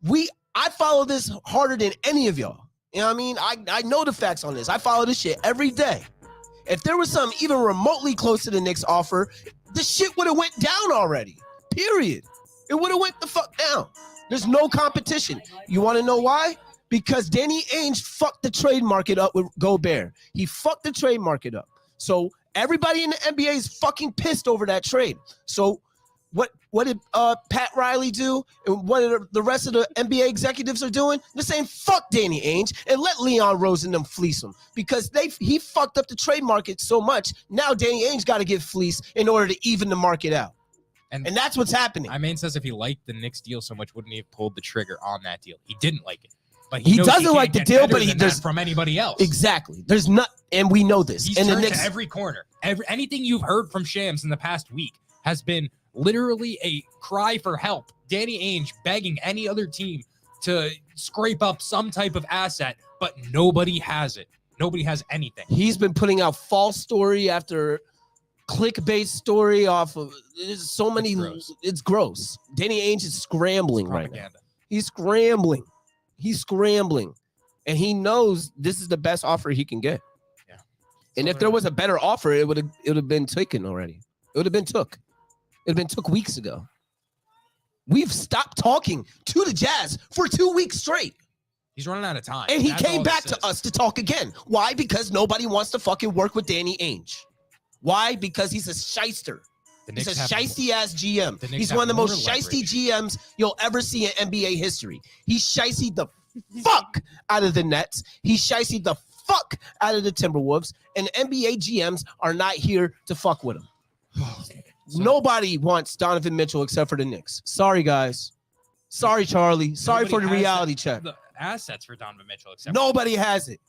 I follow this harder than any of y'all. You know what I mean? I know the facts on this. I follow this shit every day. If there was something even remotely close to the Knicks offer, the shit would have went down already. Period. It would have went the fuck down. There's no competition. You want to know why? Because Danny Ainge fucked the trade market up with Gobert. He fucked the trade market up. So everybody in the NBA is fucking pissed over that trade. So what did Pat Riley do? And what the rest of the NBA executives are doing? They're saying, fuck Danny Ainge and let Leon Rose and them fleece him. Because he fucked up the trade market so much. Now Danny Ainge got to get fleeced in order to even the market out. And that's what's happening. Imain says if he liked the Knicks deal so much, wouldn't he have pulled the trigger on that deal? He didn't like it. But he knows doesn't like the can't deal, get but better than there's that from anybody else. Exactly. There's not, and we know this. He's and turned the Knicks, to every corner. Anything you've heard from Shams in the past week has been literally a cry for help. Danny Ainge begging any other team to scrape up some type of asset, but nobody has it. Nobody has anything. He's been putting out false story after clickbait story off of there's so many. It's gross. Danny Ainge is scrambling right now. Propaganda. He's scrambling. And he knows this is the best offer he can get. Yeah. And if there was a better offer, it would have been taken already. It would have been took. It would have been took weeks ago. We've stopped talking to the Jazz for 2 weeks straight. He's running out of time. And he came back to us to talk again. Why? Because nobody wants to fucking work with Danny Ainge. Why? Because he's a shyster. He's a shysty ass GM. He's one of the most shysty GMs you'll ever see in NBA history. He shysty the fuck out of the Nets. He shysty the fuck out of the Timberwolves. And NBA GMs are not here to fuck with him. Nobody wants Donovan Mitchell except for the Knicks. Sorry, guys. Sorry, Charlie. Sorry for the reality check. The assets for Donovan Mitchell except nobody has it.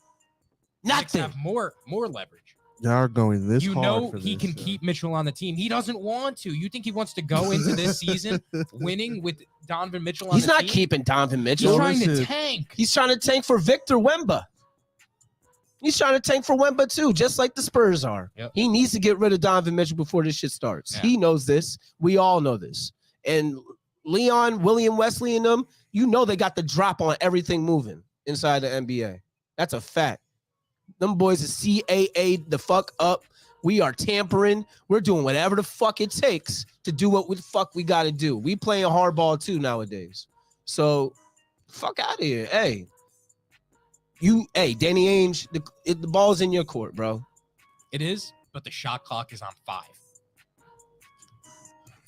Nothing. Have more leverage. Y'all are going this hard. You know for he this, can keep Mitchell on the team. He doesn't want to. You think he wants to go into this season winning with Donovan Mitchell on the team? He's not keeping Donovan Mitchell. He's trying to tank. He's trying to tank for Victor Wemba. He's trying to tank for Wemba too, just like the Spurs are. Yep. He needs to get rid of Donovan Mitchell before this shit starts. Yeah. He knows this. We all know this. And Leon, William Wesley, and them, you know they got the drop on everything moving inside the NBA. That's a fact. Them boys is CAA the fuck up. We are tampering. We're doing whatever the fuck it takes to do what the fuck we got to do. We playing hardball too nowadays. So, fuck out of here. Hey, Danny Ainge, the ball's in your court, bro. It is, but the shot clock is on 5.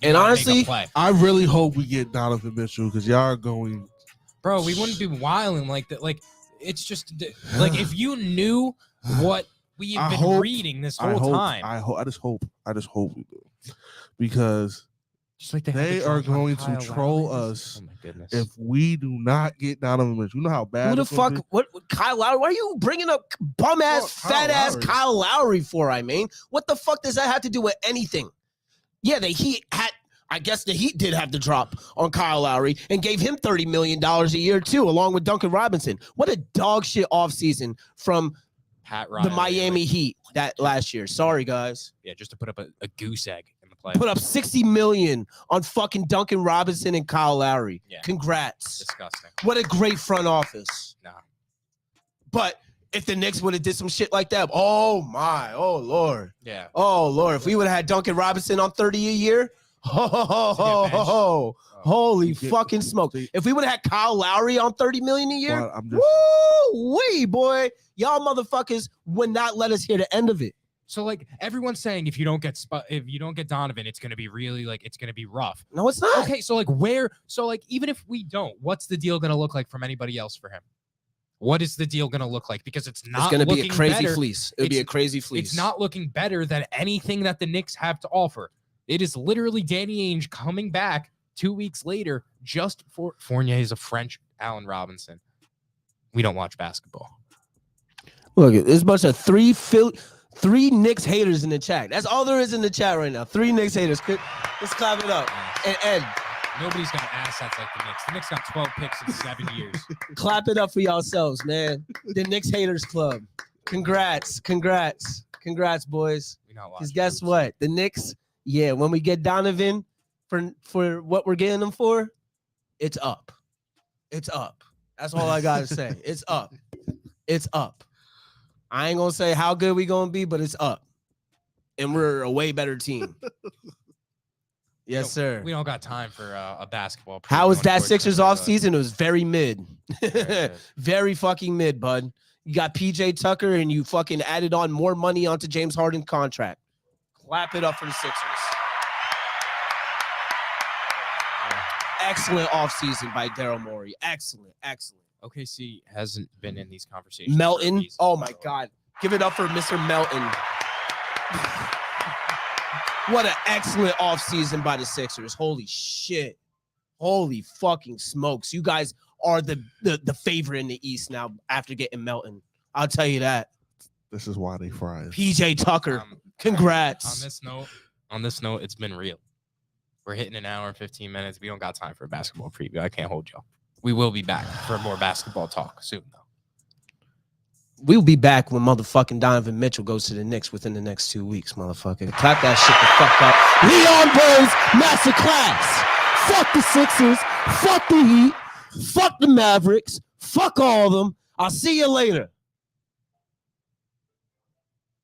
And honestly, I really hope we get Donovan Mitchell because y'all are going. Bro, we wouldn't be wilding like that. Like, it's just like if you knew what we've been reading this whole time. I just hope we do, because just like they are going to troll us. Oh my goodness! If we do not get Donovan Mitchell, you know how bad. Who the fuck? What Kyle Lowry? Why are you bringing up bum ass, fat ass Kyle Lowry for? I mean, what the fuck does that have to do with anything? Yeah, I guess the Heat did have the drop on Kyle Lowry and gave him $30 million a year too, along with Duncan Robinson. What a dog shit offseason from Pat Riley, the Miami Heat that last year. Sorry, guys. Yeah, just to put up a goose egg in the play. Put up $60 million on fucking Duncan Robinson and Kyle Lowry. Yeah. Congrats. Disgusting. What a great front office. Nah. But if the Knicks would have did some shit like that, oh Lord. Yeah. Oh Lord, if we would have had Duncan Robinson on 30 a year, holy fucking smoke. If we would have had Kyle Lowry on 30 million a year, woo-wee, boy, y'all motherfuckers would not let us hear the end of it. So like everyone's saying, if you don't get Donovan, it's gonna be really it's gonna be rough. No, it's not. Okay, so even if we don't, what's the deal gonna look like from anybody else for him? What is the deal gonna look like? Because it's not. It's gonna be a crazy fleece. It'll be a crazy fleece. It's not looking better than anything that the Knicks have to offer. It is literally Danny Ainge coming back 2 weeks later just for Fournier is a French Allen Robinson. We don't watch basketball. Look, there's a bunch of three Knicks haters in the chat. That's all there is in the chat right now. 3 Knicks haters. Let's clap it up. And Ed. Nobody's got assets like the Knicks. The Knicks got 12 picks in 7 years. Clap it up for yourselves, man. The Knicks haters club. Congrats, boys. Because guess what? The Knicks. Yeah, when we get Donovan for what we're getting him for, it's up. It's up. That's all I gotta say. It's up. It's up. I ain't gonna say how good we gonna be, but it's up. And we're a way better team. Yes, sir. We don't got time for a basketball. How was that Sixers offseason? It was very mid. Very fucking mid, bud. You got PJ Tucker and you fucking added on more money onto James Harden's contract. Clap it up for the Sixers. Excellent offseason by Daryl Morey. Excellent. OKC hasn't been in these conversations. Melton. Oh, my God. Give it up for Mr. Melton. What an excellent offseason by the Sixers. Holy shit. Holy fucking smokes. You guys are the favorite in the East now after getting Melton. I'll tell you that. This is why they fry. PJ Tucker. Congrats. On this note, it's been real. We're hitting an hour and 15 minutes. We don't got time for a basketball preview. I can't hold y'all. We will be back for more basketball talk soon, though. we'll be back when motherfucking Donovan Mitchell goes to the Knicks within the next 2 weeks, motherfucker. Clap that shit the fuck up. Leon Bros Masterclass. Fuck the Sixers. Fuck the Heat. Fuck the Mavericks. Fuck all of them. I'll see you later.